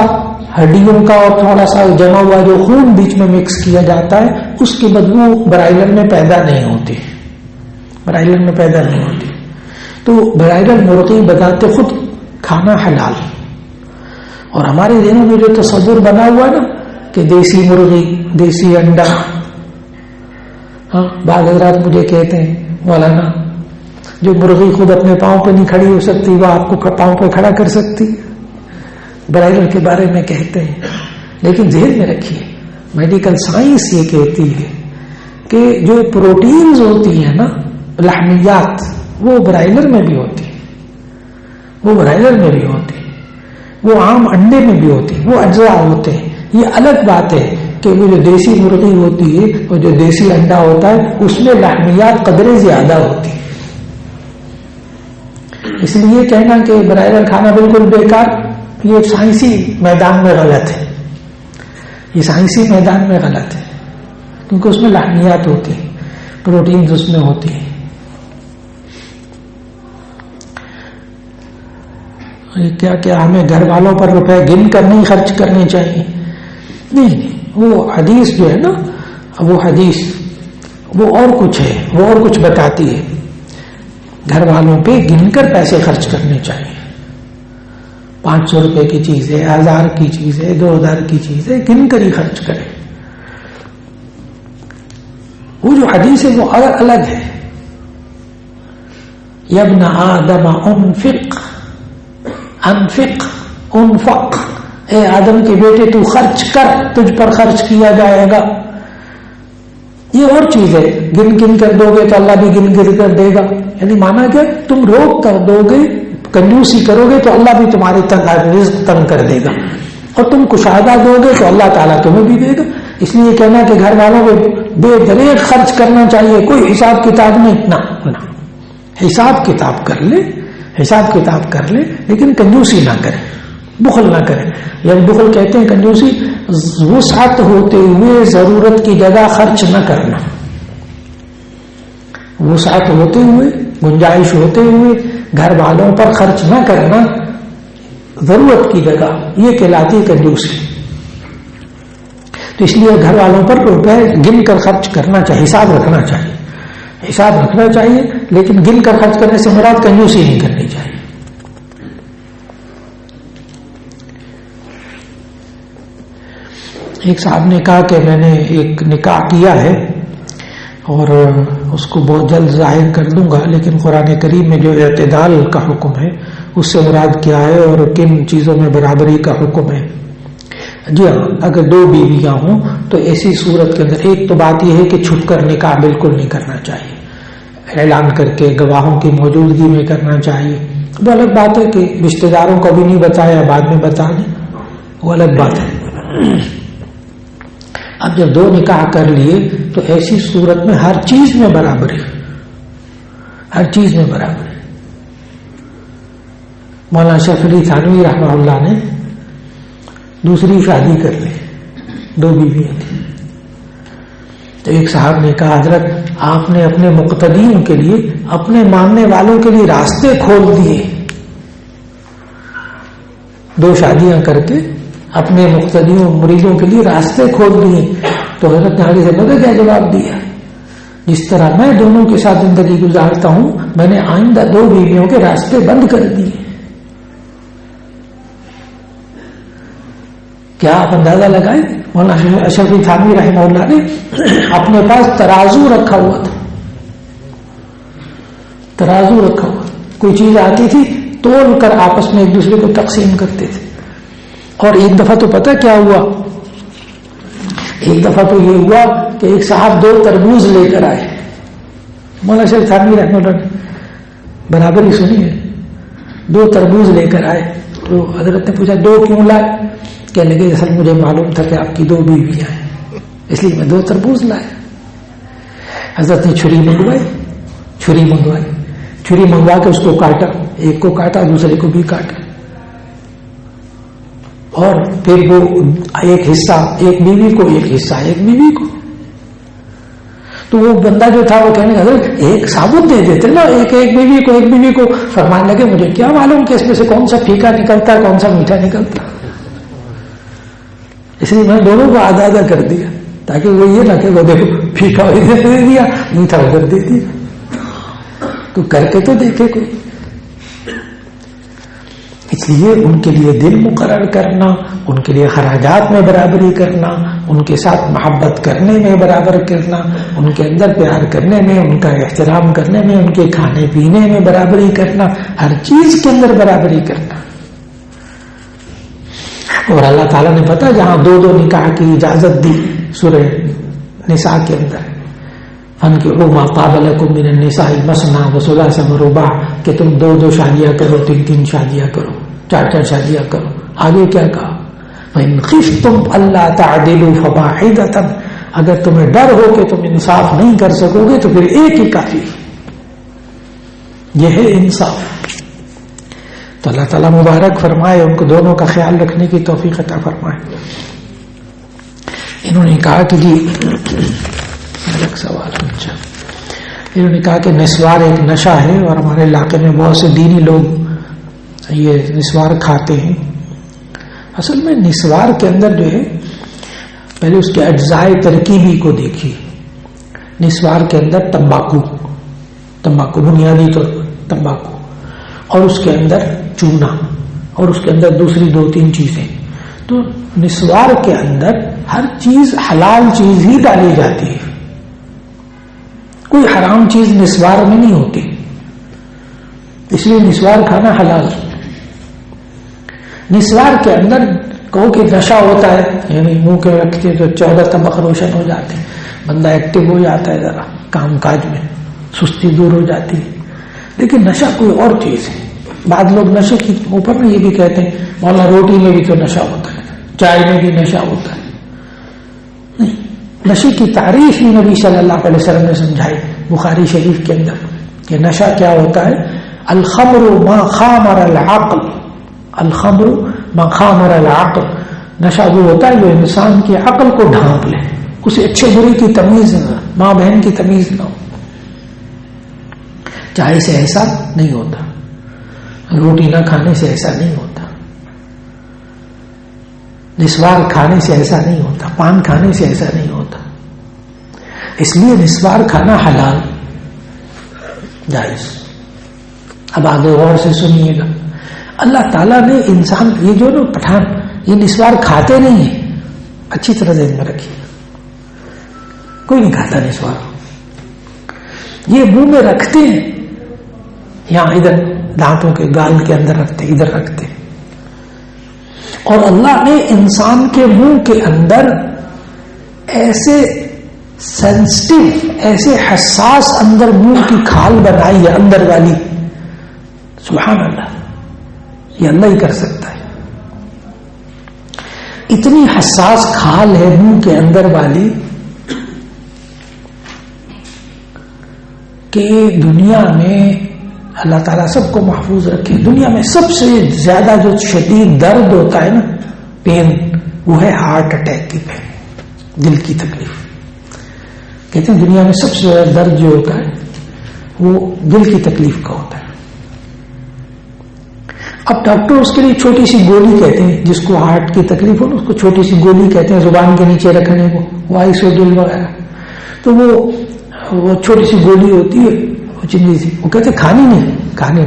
ہڈیوں کا اور تھوڑا سا جمع ہوا جو خون بیچ میں مکس کیا جاتا ہے، اس کی بدبو برائلر میں پیدا نہیں ہوتی. برائلر میں پیدا نہیں ہوتی. تو برائلر مرغی بذات خود کھانا حلال. اور ہمارے دنوں میں جو تصور بنا ہوا نا کہ دیسی مرغی، دیسی انڈا، ہاں بعض حضرات مجھے کہتے ہیں مولانا جو مرغی خود اپنے پاؤں پہ نہیں کھڑی ہو سکتی وہ آپ کو پاؤں پہ کھڑا کر سکتی. برائلر کے بارے میں کہتے ہیں. لیکن ذہن میں رکھیے میڈیکل سائنس یہ کہتی ہے کہ جو پروٹینز ہوتی ہیں نا، لحمیات، وہ برائلر میں بھی ہوتی ہے. وہ برائلر میں بھی ہوتی ہے، وہ عام انڈے میں بھی ہوتی ہے، وہ اجزاء ہوتے ہیں. یہ الگ بات ہے کہ وہ جو دیسی مرغی ہوتی ہے اور جو دیسی انڈا ہوتا ہے اس میں لحمیات قدرے زیادہ ہوتی ہے. اس لیے کہنا کہ برائلر کھانا بالکل بیکار، یہ سائنسی میدان میں غلط ہے. یہ سائنسی میدان میں غلط ہے کیونکہ اس میں لحمیات ہوتی ہیں، پروٹینز اس میں ہوتی ہیں. کیا کیا ہمیں گھر والوں پر روپے گن کر نہیں خرچ کرنے چاہیے؟ نہیں، وہ حدیث جو ہے نا، وہ حدیث وہ اور کچھ ہے، وہ اور کچھ بتاتی ہے. گھر والوں پہ گن کر پیسے خرچ کرنے چاہیے. 500 روپے کی چیز ہے، 1000 کی چیز ہے، 2000 کی چیز ہے، گن کر ہی خرچ کریں. وہ جو حدیث ہے وہ الگ الگ ہے. یا ابن آدم انفق انفق انفق، اے آدم کے بیٹے تو خرچ کر، تجھ پر خرچ کیا جائے گا. یہ اور چیز ہے، گن گن کر دو گے تو اللہ بھی گن گن کر دے گا. یعنی مانا کہ تم روک کر دو گے، کنجوسی کرو گے تو اللہ بھی تمہاری رزق تنگ کر دے گا، اور تم کشادہ دو گے تو اللہ تعالیٰ تمہیں بھی دے گا. اس لیے کہنا کہ گھر والوں کو بے دریغ خرچ کرنا چاہیے، کوئی حساب کتاب نہیں. نہ حساب کتاب کر لے، حساب کتاب کر لے، لیکن کنجوسی نہ کرے، بخل نہ کرے. یعنی بخل کہتے ہیں کنجوسی، وسعت ہوتے ہوئے ضرورت کی جگہ خرچ نہ کرنا. وسعت ہوتے ہوئے، گنجائش ہوتے ہوئے گھر والوں پر خرچ نہ کرنا، ضرورت کی جگہ، یہ کہلاتی کنجوسی. تو اس لیے گھر والوں پر روپے گن کر خرچ کرنا چاہیے، حساب رکھنا چاہیے، حساب رکھنا چاہیے، لیکن گن کر خرچ کرنے سے مراد کنجوسی نہیں کرنی چاہیے. ایک صاحب نے کہا کہ میں نے ایک نکاح کیا ہے اور اس کو بہت جلد ظاہر کر دوں گا، لیکن قرآن کریم میں جو اعتدال کا حکم ہے اس سے مراد کیا ہے اور کن چیزوں میں برابری کا حکم ہے. جی ہاں، اگر 2 بیویاں ہوں تو ایسی صورت کے اندر ایک تو بات یہ ہے کہ چھپ کر نکاح بالکل نہیں کرنا چاہیے، اعلان کر کے گواہوں کی موجودگی میں کرنا چاہیے. وہ الگ بات ہے کہ رشتے داروں کو بھی نہیں بتایا بعد میں بتا دیں، وہ الگ بات ہے. اب جب 2 نکاح کر لیے تو ایسی صورت میں ہر چیز میں برابری، ہر چیز میں برابری. مولانا شیخ علی تھانوی رحمہ اللہ نے دوسری شادی کر لی، 2 بیویاں تھیں. تو ایک صاحب نے کہا حضرت آپ نے اپنے مقتدیوں کے لیے، اپنے ماننے والوں کے لیے راستے کھول دیے. 2 شادیاں کر کے اپنے مقتدیوں مریدوں کے لیے راستے کھول دیے. تو حضرت علی سے نے کیا جواب دیا؟ جس طرح میں دونوں کے ساتھ زندگی گزارتا ہوں، میں نے آئندہ 2 بیویوں کے راستے بند کر دیے. کیا آپ اندازہ لگائیں؟ مولانا اشرف علی تھانوی رحمہ اللہ نے اپنے پاس ترازو رکھا ہوا تھا. ترازو رکھا ہوا، کوئی چیز آتی تھی تول کر آپس میں ایک دوسرے کو تقسیم کرتے تھے. اور ایک دفعہ تو پتہ کیا ہوا؟ ایک دفعہ تو یہ ہوا کہ ایک صاحب 2 تربوز لے کر آئے. مولانا اشرف تھانوی رحمہ اللہ نے برابر ہی سنی ہے. 2 تربوز لے کر آئے تو حضرت نے پوچھا 2 کیوں لائے؟ کہنے لگے اصل مجھے معلوم تھا کہ آپ کی 2 بیویاں ہیں، اس لیے میں 2 تربوز لائے. حضرت نے چھری منگوائی. چھری منگوا کے اس کو کاٹا، ایک کو کاٹا دوسرے کو بھی کاٹا، اور پھر وہ ایک حصہ ایک بیوی کو، ایک حصہ ایک بیوی کو. تو وہ بندہ جو تھا وہ کہنے لگا ایک ثابت دے دیتے نا، ایک بیوی کو، ایک بیوی کو. فرمانے لگے مجھے کیا معلوم کہ اس میں سے کون سا پھیکا نکلتا ہے کون سا میٹھا نکلتا، اس لیے میں دونوں کو آدھا آدھا کر دیا تاکہ وہ یہ نہ کہ وہ دیکھو پھیکا ادھر دے دیا میٹھا ادھر دے دیا. تو کر کے تو دیکھے کوئی. اس لیے ان کے لیے دل مقرر کرنا، ان کے لیے خراجات میں برابری کرنا، ان کے ساتھ محبت کرنے میں برابر کرنا، ان کے اندر پیار کرنے میں، ان کا احترام کرنے میں، ان کے کھانے پینے میں برابری کرنا، ہر چیز کے اندر برابری کرنا. اور اللہ تعالیٰ نے پتا جہاں 2 نکاح کی اجازت دی سورہ نساء کے اندر، فَانْكِحُوا مَا طَابَ لَكُم مِّنَ النِّسَاءِ مَثْنَىٰ وَثُلَاثَ وَرُبَاعَ، کہ تم 2 شادیاں کرو، 3 شادیاں کرو، 4 شادیاں کرو. آگے کیا کہا؟ وَإِنْ خِفْتُمْ أَلَّا تَعْدِلُوا فَوَاحِدَةً، اگر تمہیں ڈر ہو کہ تم انصاف نہیں کر سکو گے تو پھر ایک ہی کافی. یہ ہے انصاف. تو اللہ تعالیٰ مبارک فرمائے، ان کو دونوں کا خیال رکھنے کی توفیق عطا فرمائے. انہوں نے کہا کہ جی ایک سوال پوچھا، انہوں نے کہا کہ نسوار ایک نشہ ہے اور ہمارے علاقے میں بہت سے دینی لوگ یہ نسوار کھاتے ہیں. اصل میں نسوار کے اندر جو ہے پہلے اس کے اجزائے ترکیبی کو دیکھیے. نسوار کے اندر تمباکو بنیادی طور پر تمباکو، اور اس کے اندر چونا، اور اس کے اندر دوسری 2-3 چیزیں. تو نسوار کے اندر ہر چیز حلال چیز ہی ڈالی جاتی ہے، کوئی حرام چیز نسوار میں نہیں ہوتی، اس لیے نسوار کھانا حلال. نسوار کے اندر کہو کہ نشہ ہوتا ہے، یعنی منہ کے رکھتے تو 14 طبق روشن ہو جاتے ہیں، بندہ ایکٹیو ہو جاتا ہے، ذرا کام کاج میں سستی دور ہو جاتی ہے. لیکن نشہ کوئی اور چیز ہے. بعض لوگ نشے کے اوپر میں یہ بھی کہتے ہیں مولا روٹی میں بھی تو نشہ ہوتا ہے، چائے میں بھی نشہ ہوتا ہے. نہیں، نشے کی تعریف ہی نبی صلی اللہ علیہ وسلم نے سمجھائی بخاری شریف کے اندر کہ نشہ کیا ہوتا ہے. الخمر ما خامر العقل، الخمر ما خامر العقل، نشہ وہ ہوتا ہے جو انسان کی عقل کو ڈھانپ لے، اسے اچھے برے کی تمیز نہ، ماں بہن کی تمیز نہ ہو. چائے سے ایسا نہیں ہوتا، روٹی نہ کھانے سے ایسا نہیں ہوتا، نسوار کھانے سے ایسا نہیں ہوتا، پان کھانے سے ایسا نہیں ہوتا. اس لیے نسوار کھانا حلال جائز. اب آگے غور سے سنیے گا. اللہ تعالیٰ نے انسان یہ جو نا پٹھان یہ نسوار کھاتے نہیں ہیں، اچھی طرح ذہن میں رکھیے، کوئی نہیں کھاتا نسوار. یہ منہ میں رکھتے ہیں، یہاں ادھر دانتوں کے گال کے اندر رکھتے، ادھر رکھتے. اور اللہ نے انسان کے منہ کے اندر ایسے سینسٹیو، ایسے حساس اندر منہ کی کھال بنائی ہے اندر والی. سبحان اللہ، یہ اللہ ہی کر سکتا ہے. اتنی حساس کھال ہے منہ کے اندر والی کہ دنیا میں اللہ تعالیٰ سب کو محفوظ رکھے. دنیا میں سب سے زیادہ جو شدید درد ہوتا ہے نا، پین، وہ ہے ہارٹ اٹیک کی پین، دل کی تکلیف. کہتے ہیں دنیا میں سب سے زیادہ درد جو ہوتا ہے وہ دل کی تکلیف کا ہوتا ہے. اب ڈاکٹر اس کے لیے چھوٹی سی گولی کہتے ہیں، جس کو ہارٹ کی تکلیف ہو نا اس کو چھوٹی سی گولی کہتے ہیں زبان کے نیچے رکھنے کو، وائسوڈل وغیرہ. تو وہ چھوٹی سی گولی ہوتی ہے، وہ چنی سی، وہ کہتے ہیں کھانی نہیں،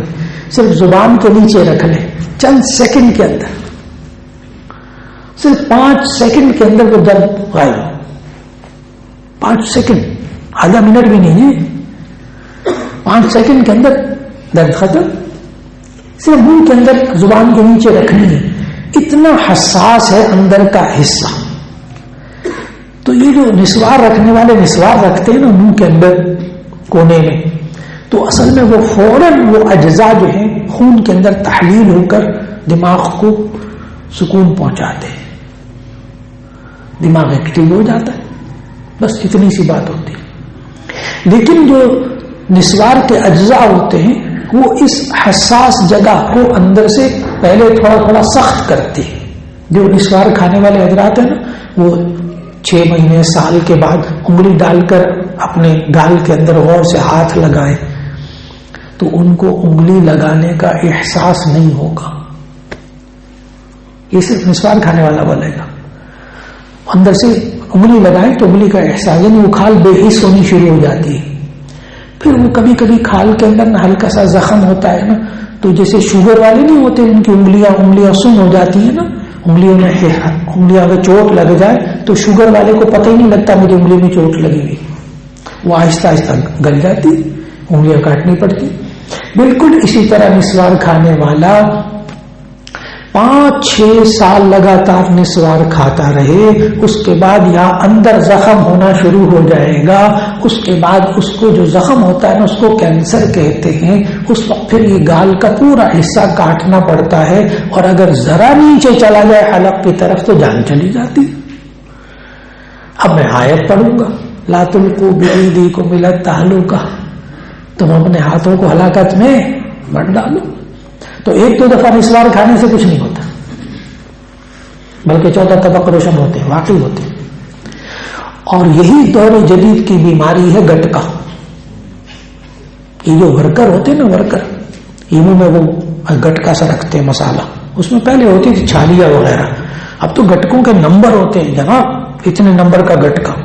صرف زبان کے نیچے رکھ لیں چند سیکنڈ کے اندر، صرف 5 سیکنڈ کے اندر وہ درد غائب ہو. 5 سیکنڈ، آدھا منٹ بھی نہیں ہے، 5 سیکنڈ کے اندر درد ختم. صرف منہ کے اندر زبان کے نیچے رکھنی ہے. اتنا حساس ہے اندر کا حصہ. تو یہ جو نسوار رکھنے والے نسوار رکھتے ہیں نا منہ کے اندر کونے میں، تو اصل میں وہ فوراً وہ اجزاء جو ہیں خون کے اندر تحلیل ہو کر دماغ کو سکون پہنچاتے ہیں، دماغ ایکٹیو ہو جاتا ہے. بس اتنی سی بات ہوتی ہے. لیکن جو نسوار کے اجزاء ہوتے ہیں وہ اس حساس جگہ کو اندر سے پہلے تھوڑا سخت کرتے ہیں. جو نسوار کھانے والے حضرات ہیں نا، وہ 6 مہینے سال کے بعد انگلی ڈال کر اپنے گال کے اندر غور سے ہاتھ لگائیں تو ان کو انگلی لگانے کا احساس نہیں ہوگا. یہ صرف نسوار کھانے والا بولے گا. اندر سے انگلی لگائیں تو انگلی کا احساس، یعنی وہ کھال بے حس ہونی شروع ہو جاتی ہے. پھر وہ کبھی کبھی کھال کے اندر نا ہلکا سا زخم ہوتا ہے نا، تو جیسے شوگر والے نہیں ہوتے ان کی انگلیاں سن ہو جاتی ہیں نا، انگلیاں اگر چوٹ لگ جائے تو شوگر والے کو پتہ ہی نہیں لگتا مجھے انگلی میں چوٹ لگی ہوئی، وہ آہستہ آہستہ گل جاتی، انگلیاں کاٹنی پڑتی. بالکل اسی طرح نسوار کھانے والا 5-6 سال لگاتار نسوار کھاتا رہے، اس کے بعد یہاں اندر زخم ہونا شروع ہو جائے گا. اس کے بعد اس کو جو زخم ہوتا ہے نا اس کو کینسر کہتے ہیں. اس وقت پھر یہ گال کا پورا حصہ کاٹنا پڑتا ہے، اور اگر ذرا نیچے چلا جائے حلق کی طرف تو جان چلی جاتی. اب میں آیت پڑھوں گا، لا تلقوا بأیدیکم الی التہلکہ، تم اپنے ہاتھوں کو ہلاکت میں مت ڈالو. تو 1-2 دفعہ نسوار کھانے سے کچھ نہیں ہوتا، بلکہ 14 طبق روشن ہوتے ہیں، واقعی ہوتے ہیں. اور یہی دور جدید کی بیماری ہے گٹکا. یہ جو ورکر ہوتے ہیں نا، ورکر یہ منہ میں وہ گٹکا سا رکھتے ہیں مسالہ، اس میں پہلے ہوتی تھی چھالیاں وغیرہ، اب تو گٹکوں کے نمبر ہوتے ہیں جناب، اتنے نمبر کا گٹکا.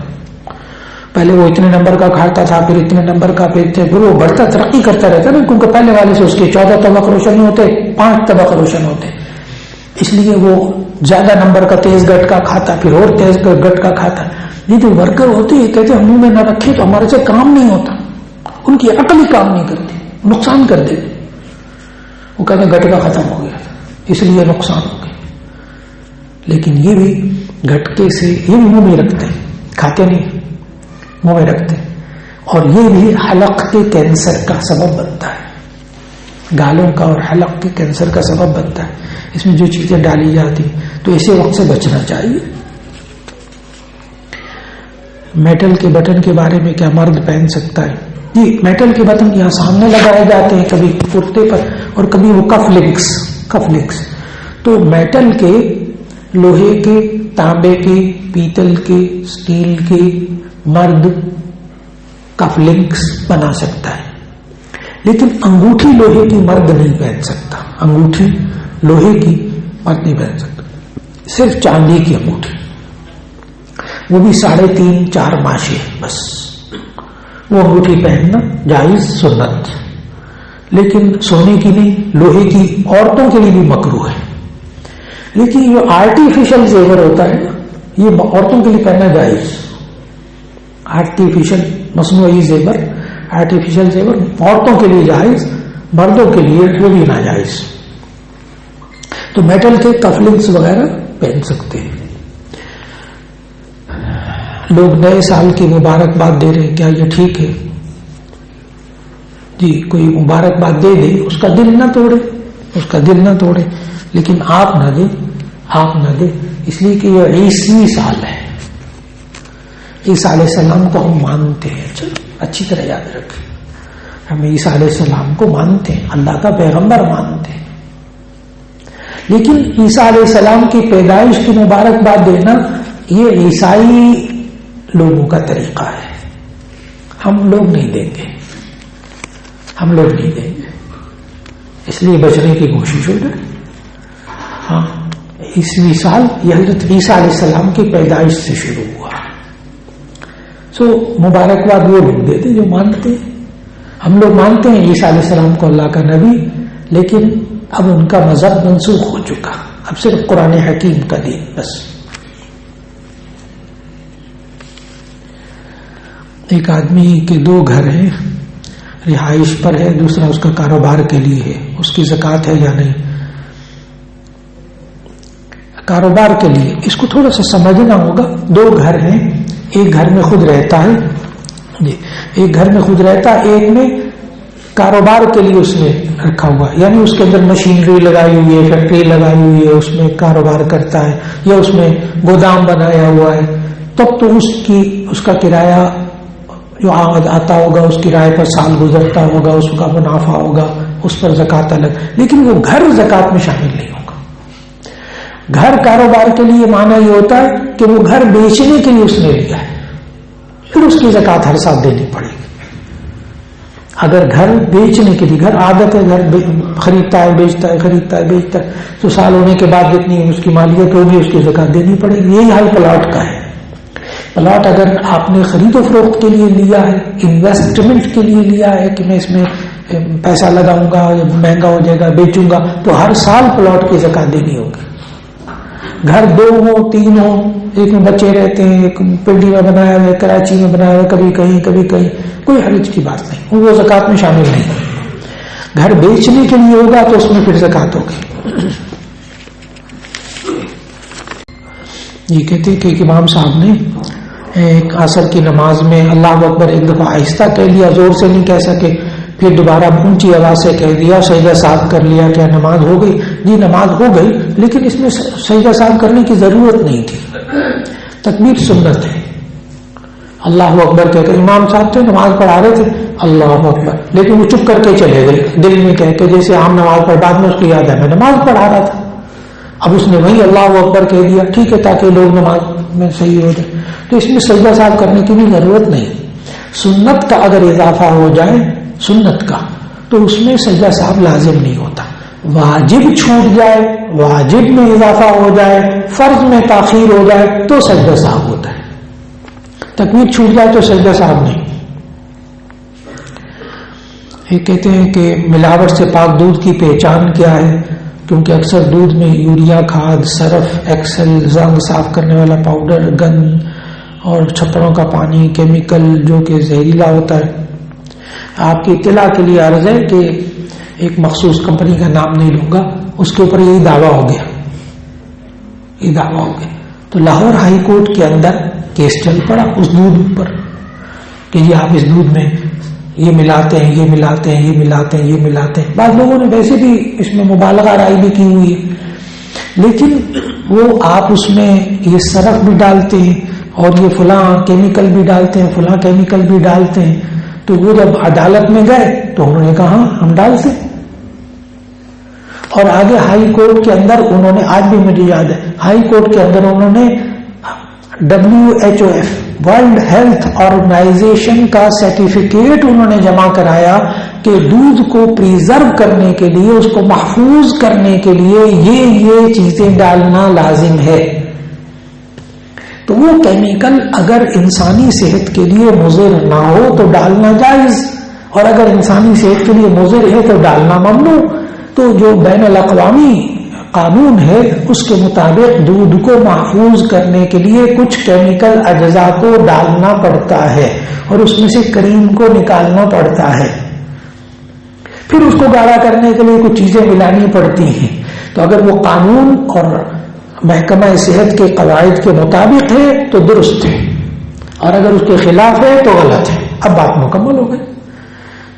پہلے وہ اتنے نمبر کا کھاتا تھا، پھر اتنے نمبر کا پھر وہ بڑھتا ترقی کرتا رہتا نا، کیونکہ پہلے والے سے اس کے 14 طبق روشن ہوتے، 5 طبق روشن ہوتے، اس لیے وہ زیادہ نمبر کا تیز گٹکا کھاتا، پھر اور تیز گٹکا کھاتا. یہ جو ورکر ہوتے ہیں کہتے ہیں منہ میں نہ رکھے تو ہمارے سے کام نہیں ہوتا. ان کی عقل ہی کام نہیں کرتی، نقصان کر دیتے. وہ کہتے ہیں گٹکا ختم ہو گیا اس لیے نقصان ہو گیا. لیکن یہ بھی گٹکے سے یہ بھی منہ میں رکھتے ہیں، کھاتے نہیں، منہ میں رکھتے ہیں. اور یہ بھی حلق کے کینسر کا سبب بنتا ہے، گالوں کا اور حلق کے کینسر کا سبب بنتا ہے. اس میں جو چیزیں ڈالی جاتی تو ایسے وقت سے بچنا چاہیے. میٹل کے بٹن کے بارے میں کیا مرد پہن سکتا ہے؟ جی، میٹل کے بٹن یہاں سامنے لگائے جاتے ہیں، کبھی کرتے پر اور کبھی وہ کف لنکس. تو میٹل کے، لوہے کے، تانبے کے، پیتل کے، اسٹیل کے مرد کف لنکس بنا سکتا ہے. لیکن انگوٹھی لوہے کی مرد نہیں پہن سکتا. انگوٹھی لوہے کی مرد نہیں پہن سکتا، صرف چاندی کی انگوٹھی، وہ بھی 3.5-4 ماشے بس. وہ انگوٹھی پہننا جائز سنت، لیکن سونے کی نہیں، لوہے کی عورتوں کے لیے بھی مکروہ ہے. لیکن یہ آرٹیفیشل زیور ہوتا ہے یہ عورتوں کے لیے پہننا جائز. آرٹیفیشل مصنوعی زیور، آرٹیفیشل زیور عورتوں کے لیے جائز، مردوں کے لیے وہ بھی ناجائز. تو میٹل کے کف لنکس وغیرہ پہن سکتے ہیں. لوگ نئے سال کی مبارکباد دے رہے ہیں، کیا یہ ٹھیک ہے؟ جی، کوئی مبارکباد دے دے، اس کا دل نہ توڑے، لیکن آپ نہ دیں، اس لیے کہ یہ عیسوی سال ہے. عیسیٰ علیہ السلام کو ہم مانتے ہیں. چلو اچھی طرح یاد رکھیں، ہم عیسیٰ علیہ السلام کو مانتے ہیں، اللہ کا پیغمبر مانتے ہیں. لیکن عیسیٰ علیہ السلام کی پیدائش کی مبارکباد دینا یہ عیسائی لوگوں کا طریقہ ہے. ہم لوگ نہیں دیں گے، ہم لوگ نہیں دیں گے، اس لیے بچنے کی کوشش ہو جائے. ہاں 21ویں سال یہ حضرت عیسیٰ علیہ السلام کی پیدائش سے شروع ہوا. سو مبارکباد وہ لوگ دیتے جو مانتے ہیں. ہم لوگ مانتے ہیں عیسیٰ علیہ السلام کو اللہ کا نبی، لیکن اب ان کا مذہب منسوخ ہو چکا، اب صرف قرآن حکیم کا دین بس. ایک آدمی کے 2 گھر ہیں، رہائش پر ہے، دوسرا اس کا کاروبار کے لیے ہے، اس کی زکوٰۃ ہے یا نہیں؟ کاروبار کے لیے اس کو تھوڑا سا سمجھنا ہوگا. 2 گھر ہیں، ایک گھر میں خود رہتا ہے، ایک گھر میں خود رہتا ہے، ایک میں کاروبار کے لیے اس نے رکھا ہوا ہے، یعنی اس کے اندر مشینری لگائی ہوئی ہے، فیکٹری لگائی ہوئی ہے، اس میں کاروبار کرتا ہے، یا اس میں گودام بنایا ہوا ہے. تب تو اس کا کرایہ جو آتا ہوگا، اس کرایے پر سال گزرتا ہوگا، اس کا منافع ہوگا، اس پر زکوٰۃ الگ. لیکن وہ گھر زکوٰۃ میں شامل نہیں ہوگا. گھر کاروبار کے لیے معنی یہ ہوتا ہے کہ وہ گھر بیچنے کے لیے اس نے لیا ہے، پھر اس کی زکوٰۃ ہر سال دینی پڑے گی. اگر گھر بیچنے کے لیے، گھر عادت ہے، گھر خریدتا ہے بیچتا ہے، خریدتا ہے بیچتا ہے، تو سال ہونے کے بعد جتنی اس کی مالیت ہوگی اس کی زکوٰۃ دینی پڑے گی. یہی حال پلاٹ کا ہے. پلاٹ اگر آپ نے خرید و فروخت کے لیے لیا ہے، انویسٹمنٹ کے لیے لیا ہے کہ میں اس میں پیسہ لگاؤں گا، مہنگا ہو جائے گا، بیچوں گا، تو ہر سال پلاٹ کی زکوٰۃ دینی ہوگی. گھر 2 ہو 3 ہو، ایک میں بچے رہتے ہیں، ایک پنڈی میں بنایا ہوا ہے، کراچی میں بنایا ہوا ہے، کبھی کہیں کبھی کہیں، کوئی حرج کی بات نہیں، وہ زکوٰۃ میں شامل نہیں. گھر بیچنے کے لیے ہوگا تو اس میں پھر زکوٰۃ ہوگی. یہ کہتے ہیں کہ ایک امام صاحب نے ایک عصر کی نماز میں اللہ اکبر ایک دفعہ آہستہ کہہ لیا، زور سے نہیں کہہ سکے، پھر دوبارہ اونچی آواز سے کہہ دیا، سجدہ صاحب کر لیا. کیا نماز ہو گئی؟ جی نماز ہو گئی، لیکن اس میں سجدہ صاحب کرنے کی ضرورت نہیں تھی. تکبیر سنت ہے. اللہ اکبر کہہ کر امام صاحب تھے نماز پڑھا رہے تھے، اللہ اکبر، لیکن وہ چپ کر کے چلے گئے دل میں کہہ کے، جیسے عام نماز پڑھ، بعد میں اس کو یاد ہے میں نماز پڑھا رہا تھا. اب اس نے وہی اللہ اکبر کہہ دیا، ٹھیک ہے، تاکہ لوگ نماز میں صحیح ہو جائے. تو اس میں سجدہ صاحب کرنے کی بھی ضرورت نہیں. سنت کا اگر اضافہ ہو جائے، سنت کا، تو اس میں سجدہ صاحب لازم نہیں ہوتا. واجب چھوٹ جائے، واجب میں اضافہ ہو جائے، فرض میں تاخیر ہو جائے تو سجدہ صاحب ہوتا ہے. تکبیر چھوٹ جائے تو سجدہ صاحب نہیں. یہ کہتے ہیں کہ ملاوٹ سے پاک دودھ کی پہچان کیا ہے؟ کیونکہ اکثر دودھ میں یوریا کھاد، سرف ایکسل، زنگ صاف کرنے والا پاؤڈر، گند اور چھپڑوں کا پانی، کیمیکل جو کہ زہریلا ہوتا ہے. آپ کی اطلاع کے لیے عرض ہے کہ ایک مخصوص کمپنی کا نام نہیں لوں گا، اس کے اوپر یہی دعویٰ ہو گیا، یہ دعویٰ ہو گیا. تو لاہور ہائی کورٹ کے اندر کیس چل پڑا اس دودھ پر کہ یہ آپ اس دودھ میں یہ ملاتے ہیں، یہ ملاتے ہیں، یہ ملاتے ہیں، یہ ملاتے ہیں. بعض لوگوں نے ویسے بھی اس میں مبالغہ رائے بھی کی ہوئی ہے، لیکن وہ آپ اس میں یہ سرف بھی ڈالتے ہیں اور یہ فلاں کیمیکل بھی ڈالتے ہیں، فلاں کیمیکل بھی ڈالتے ہیں. تو وہ جب عدالت میں گئے تو انہوں نے کہا ہاں ہم ڈالتے ہیں. اور آگے ہائی کورٹ کے اندر انہوں نے، آج بھی مجھے یاد ہے، ہائی کورٹ کے اندر انہوں نے WHO ورلڈ ہیلتھ آرگنائزیشن کا سرٹیفکیٹ انہوں نے جمع کرایا کہ دودھ کو پریزرو کرنے کے لیے، اس کو محفوظ کرنے کے لیے یہ چیزیں ڈالنا لازم ہے. تو وہ کیمیکل اگر انسانی صحت کے لیے مضر نہ ہو تو ڈالنا جائز، اور اگر انسانی صحت کے لیے مضر ہے تو ڈالنا ممنوع. تو جو بین الاقوامی قانون ہے اس کے مطابق دودھ کو محفوظ کرنے کے لیے کچھ کیمیکل اجزاء کو ڈالنا پڑتا ہے اور اس میں سے کریم کو نکالنا پڑتا ہے، پھر اس کو گاڑھا کرنے کے لیے کچھ چیزیں ملانی پڑتی ہیں. تو اگر وہ قانون اور محکمہ صحت کے قواعد کے مطابق ہے تو درست ہے، اور اگر اس کے خلاف ہے تو غلط ہے. اب بات مکمل ہو گئی.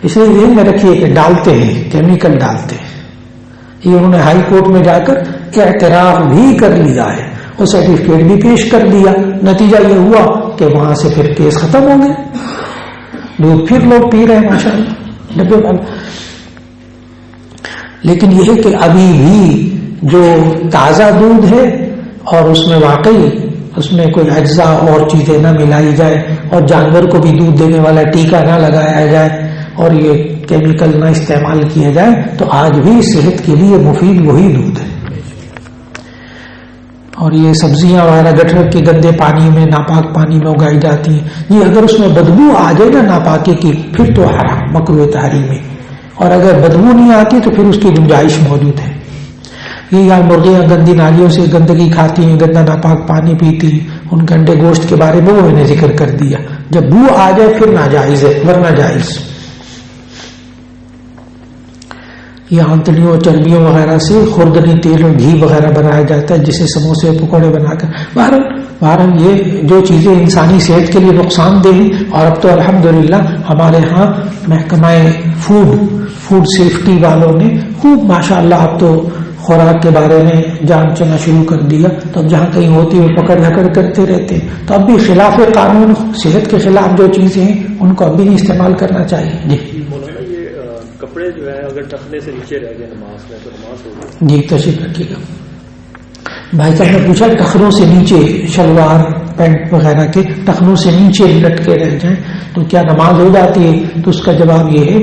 اس لیے ذہن میں رکھیے کہ ڈالتے ہیں، کیمیکل ڈالتے ہیں. یہ انہوں نے ہائی کورٹ میں جا کر اعتراف بھی کر لیا ہے اور سرٹیفکیٹ بھی پیش کر دیا. نتیجہ یہ ہوا کہ وہاں سے پھر کیس ختم ہو گئے، دودھ پھر لوگ پی رہے ہیں ماشاء اللہ ڈبے والا. لیکن یہ ہے کہ ابھی بھی جو تازہ دودھ ہے اور اس میں واقعی اس میں کوئی اجزاء اور چیزیں نہ ملائی جائے اور جانور کو بھی دودھ دینے والا ٹیکا نہ لگایا جائے اور یہ کیمیکل نہ استعمال کیا جائے تو آج بھی صحت کے لیے مفید وہی دودھ ہے. اور یہ سبزیاں وغیرہ گٹر کے گندے پانی میں ناپاک پانی میں اگائی جاتی ہیں جی، اگر اس میں بدبو آ جائے نا ناپاکی کی پھر تو حرام مکروہ تحریم ہے، اور اگر بدبو نہیں آتی تو پھر اس کی گنجائش موجود ہے. یہ یار مرغیاں گندی نالیوں سے گندگی کھاتی ہیں، گندا ناپاک پانی پیتی ہیں، ان کے انڈے گوشت کے بارے میں وہ میں نے ذکر کر دیا. جب بو آ جائے پھر ناجائز ہے، ورنہ جائز. یہ آنتڑیوں اور چربیوں وغیرہ سے خوردنی تیل اور گھی وغیرہ بنایا جاتا ہے جسے سموسے پکوڑے بنا کر. بہرحال یہ جو چیزیں انسانی صحت کے لیے نقصان دہ ہیں، اور اب تو الحمدللہ ہمارے ہاں محکمہ فوڈ سیفٹی والوں نے خوب ماشاءاللہ اب تو خوراک کے بارے میں جانچنا شروع کر دیا. تو اب جہاں کہیں ہوتی ہے پکڑ دھکڑ کرتے رہتے ہیں. تو اب بھی خلاف قانون صحت کے خلاف جو چیزیں ہیں ان کو اب بھی نہیں استعمال کرنا چاہیے. جی کپڑے جو ہے اگر ٹخنے سے نیچے رہ گئے نماز میں تو نماز ہوگی؟ جی تشریف رکھیے گا. بھائی صاحب نے پوچھا ٹخنوں سے نیچے شلوار پینٹ وغیرہ کے ٹخنوں سے نیچے لٹکے رہ جائیں تو کیا نماز ہو جاتی ہے؟ تو اس کا جواب یہ ہے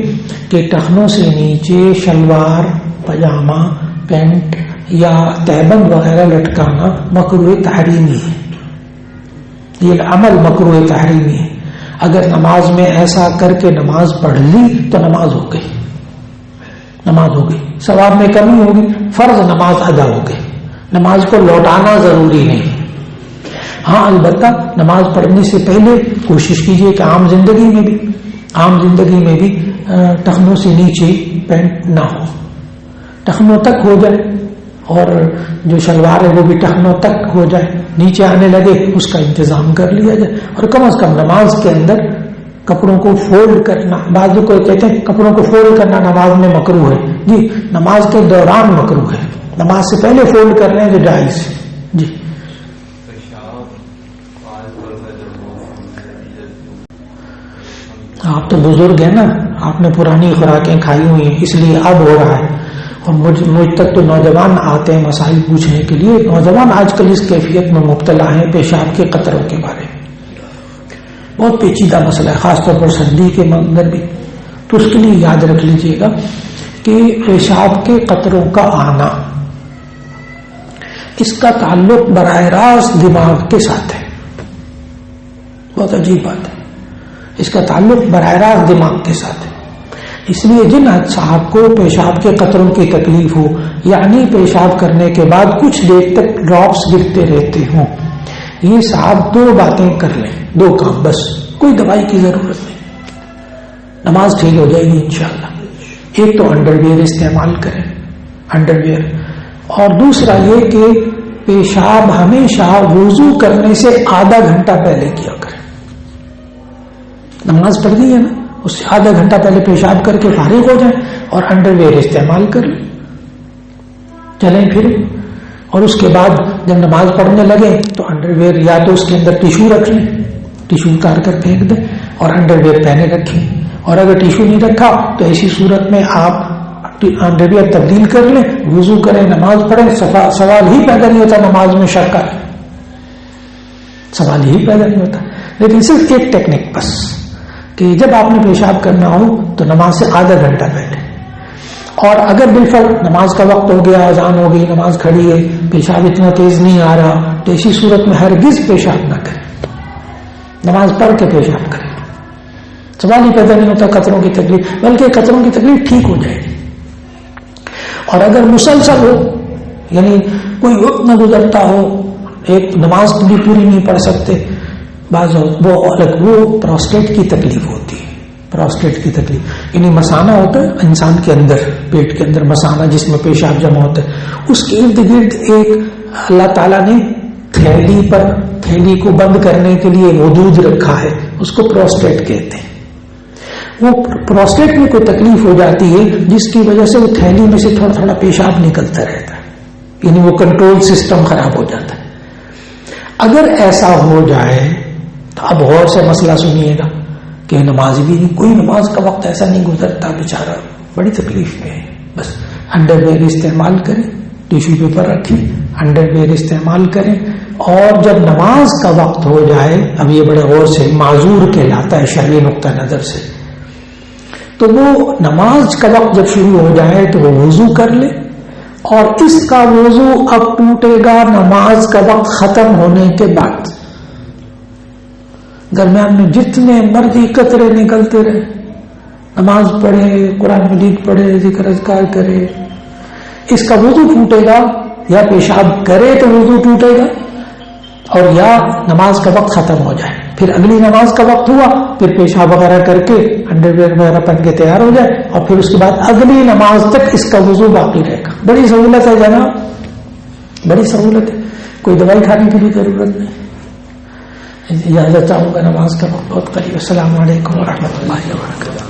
کہ ٹخنوں سے نیچے شلوار پاجامہ پینٹ یا تہبند وغیرہ لٹکانا مکروہ تحریمی ہے. یہ عمل مکروہ تحریمی ہے. اگر نماز میں ایسا کر کے نماز پڑھ لی تو نماز ہو گئی، نماز ہو گئی، ثواب میں کمی ہوگی، فرض نماز ادا ہو گئی. نماز کو لوٹانا ضروری نہیں. ہاں البتہ نماز پڑھنے سے پہلے کوشش کیجیے کہ عام زندگی میں بھی ٹخنوں سے نیچے پینٹ نہ ہو، ٹخنوں تک ہو جائے، اور جو شلوار ہے وہ بھی ٹخنوں تک ہو جائے، نیچے آنے لگے اس کا انتظام کر لیا جائے. اور کم از کم نماز کے اندر کپڑوں کو فولڈ کرنا، بعض کو کہتے ہیں کپڑوں کو فولڈ کرنا نماز میں مکروہ ہے. جی نماز کے دوران مکروہ ہے، نماز سے پہلے فولڈ کر رہے ہیں تو جائز. جی آپ تو بزرگ ہیں نا، آپ نے پرانی خوراکیں کھائی ہوئی ہیں اس لیے اب ہو رہا ہے. اور مجھ تک تو نوجوان آتے ہیں مسائل پوچھنے کے لیے. نوجوان آج کل اس کیفیت میں مبتلا ہیں پیشاب کے قطروں کے بارے میں. بہت پیچیدہ مسئلہ ہے، خاص طور پر سردی کے اندر بھی. تو اس کے لیے یاد رکھ لیجیے گا کہ پیشاب کے قطروں کا آنا اس کا تعلق براہ راست دماغ کے ساتھ ہے. بہت عجیب بات ہے، اس کا تعلق براہ راست دماغ کے ساتھ ہے. اس لیے جن صاحب کو پیشاب کے قطروں کی تکلیف ہو، یعنی پیشاب کرنے کے بعد کچھ دیر تک ڈراپس گرتے رہتے ہوں، یہ صاحب دو باتیں کر لیں، دو کام بس، کوئی دوائی کی ضرورت نہیں، نماز ٹھیک ہو جائے گی انشاءاللہ. ایک تو انڈر ویئر استعمال کریں، انڈر ویئر، اور دوسرا یہ کہ پیشاب ہمیشہ وضو کرنے سے آدھا گھنٹہ پہلے کیا کریں. نماز پڑھ دی ہے نا، اس سے آدھا گھنٹہ پہلے پیشاب کر کے فارغ ہو جائیں اور انڈر ویئر استعمال کر لیں، چلیں پھریں. اور اس کے بعد جب نماز پڑھنے لگے تو انڈر ویئر یا تو اس کے اندر ٹیشو رکھ لیں، ٹیشو اتار کر پھینک دیں، اور انڈر ویئر پہنے رکھیں. اور اگر ٹیشو نہیں رکھا تو ایسی صورت میں آپ انڈر ویئر تبدیل کر لیں، وضو کریں، نماز پڑھیں. سوال ہی پیدا نہیں ہوتا نماز میں شک کا، سوال ہی پیدا نہیں ہوتا. لیکن صرف ایک ٹیکنیک بس کہ جب آپ نے پیشاب کرنا ہو تو نماز سے آدھا گھنٹہ پہلے، اور اگر بالفعل نماز کا وقت ہو گیا، اذان ہو گئی، نماز کھڑی ہے، پیشاب اتنا تیز نہیں آ رہا، تو ایسی صورت میں ہرگز پیشاب نہ کریں، نماز پڑھ کے پیشاب کریں. سوال ہی پیدا نہیں ہوتا قطروں کی تکلیف، بلکہ قطروں کی تکلیف ٹھیک ہو جائے گی. اور اگر مسلسل ہو، یعنی کوئی وقت نہ گزرتا ہو، ایک نماز بھی پوری نہیں پڑھ سکتے، بعض وہ الگ، وہ پروسٹیٹ کی تکلیف ہوتی ہے. پروسٹیٹ کی تکلیف یعنی مسانہ ہوتا ہے انسان کے اندر، پیٹ کے اندر مسانہ جس میں پیشاب جمع ہوتا ہے، اس کے ارد گرد ایک اللہ تعالیٰ نے تھیلی کو بند کرنے کے لیے حدود رکھا ہے، اس کو پروسٹیٹ کہتے ہیں. وہ پروسٹیٹ میں کوئی تکلیف ہو جاتی ہے جس کی وجہ سے وہ تھیلی میں سے تھوڑا تھوڑا پیشاب نکلتا رہتا ہے، یعنی وہ کنٹرول سسٹم خراب ہو جاتا ہے. اگر ایسا ہو جائے تو اب غور سے مسئلہ سنیے گا کہ نماز بھی نہیں، کوئی نماز کا وقت ایسا نہیں گزرتا، بیچارہ بڑی تکلیف میں ہے. بس انڈر ویئر استعمال کریں، ٹیشو پیپر رکھیں، انڈر ویئر استعمال کریں، اور جب نماز کا وقت ہو جائے، اب یہ بڑے غور سے معذور کہلاتا ہے شرعی نقطہ نظر سے، تو وہ نماز کا وقت جب شروع ہو جائے تو وہ وضو کر لے، اور اس کا وضو اب ٹوٹے گا نماز کا وقت ختم ہونے کے بعد۔ درمیان میں جتنے مرضی قطرے نکلتے رہے، نماز پڑھے، قرآن مجید پڑھے، ذکر اذکار کرے، اس کا وضو ٹوٹے گا، یا پیشاب کرے تو وضو ٹوٹے گا، اور یا نماز کا وقت ختم ہو جائے، پھر اگلی نماز کا وقت ہوا، پھر پیشاب وغیرہ کر کے انڈر ویئر وغیرہ پہن کے تیار ہو جائے، اور پھر اس کے بعد اگلی نماز تک اس کا وضو باقی رہے گا۔ بڑی سہولت ہے جناب، بڑی سہولت ہے، کوئی دوائی کھانے کی بھی ضرورت نہیں۔ اجازت چاہوں گا، نماز کا وقت بہت قریب۔ السلام علیکم ورحمۃ اللہ وبرکاتہ۔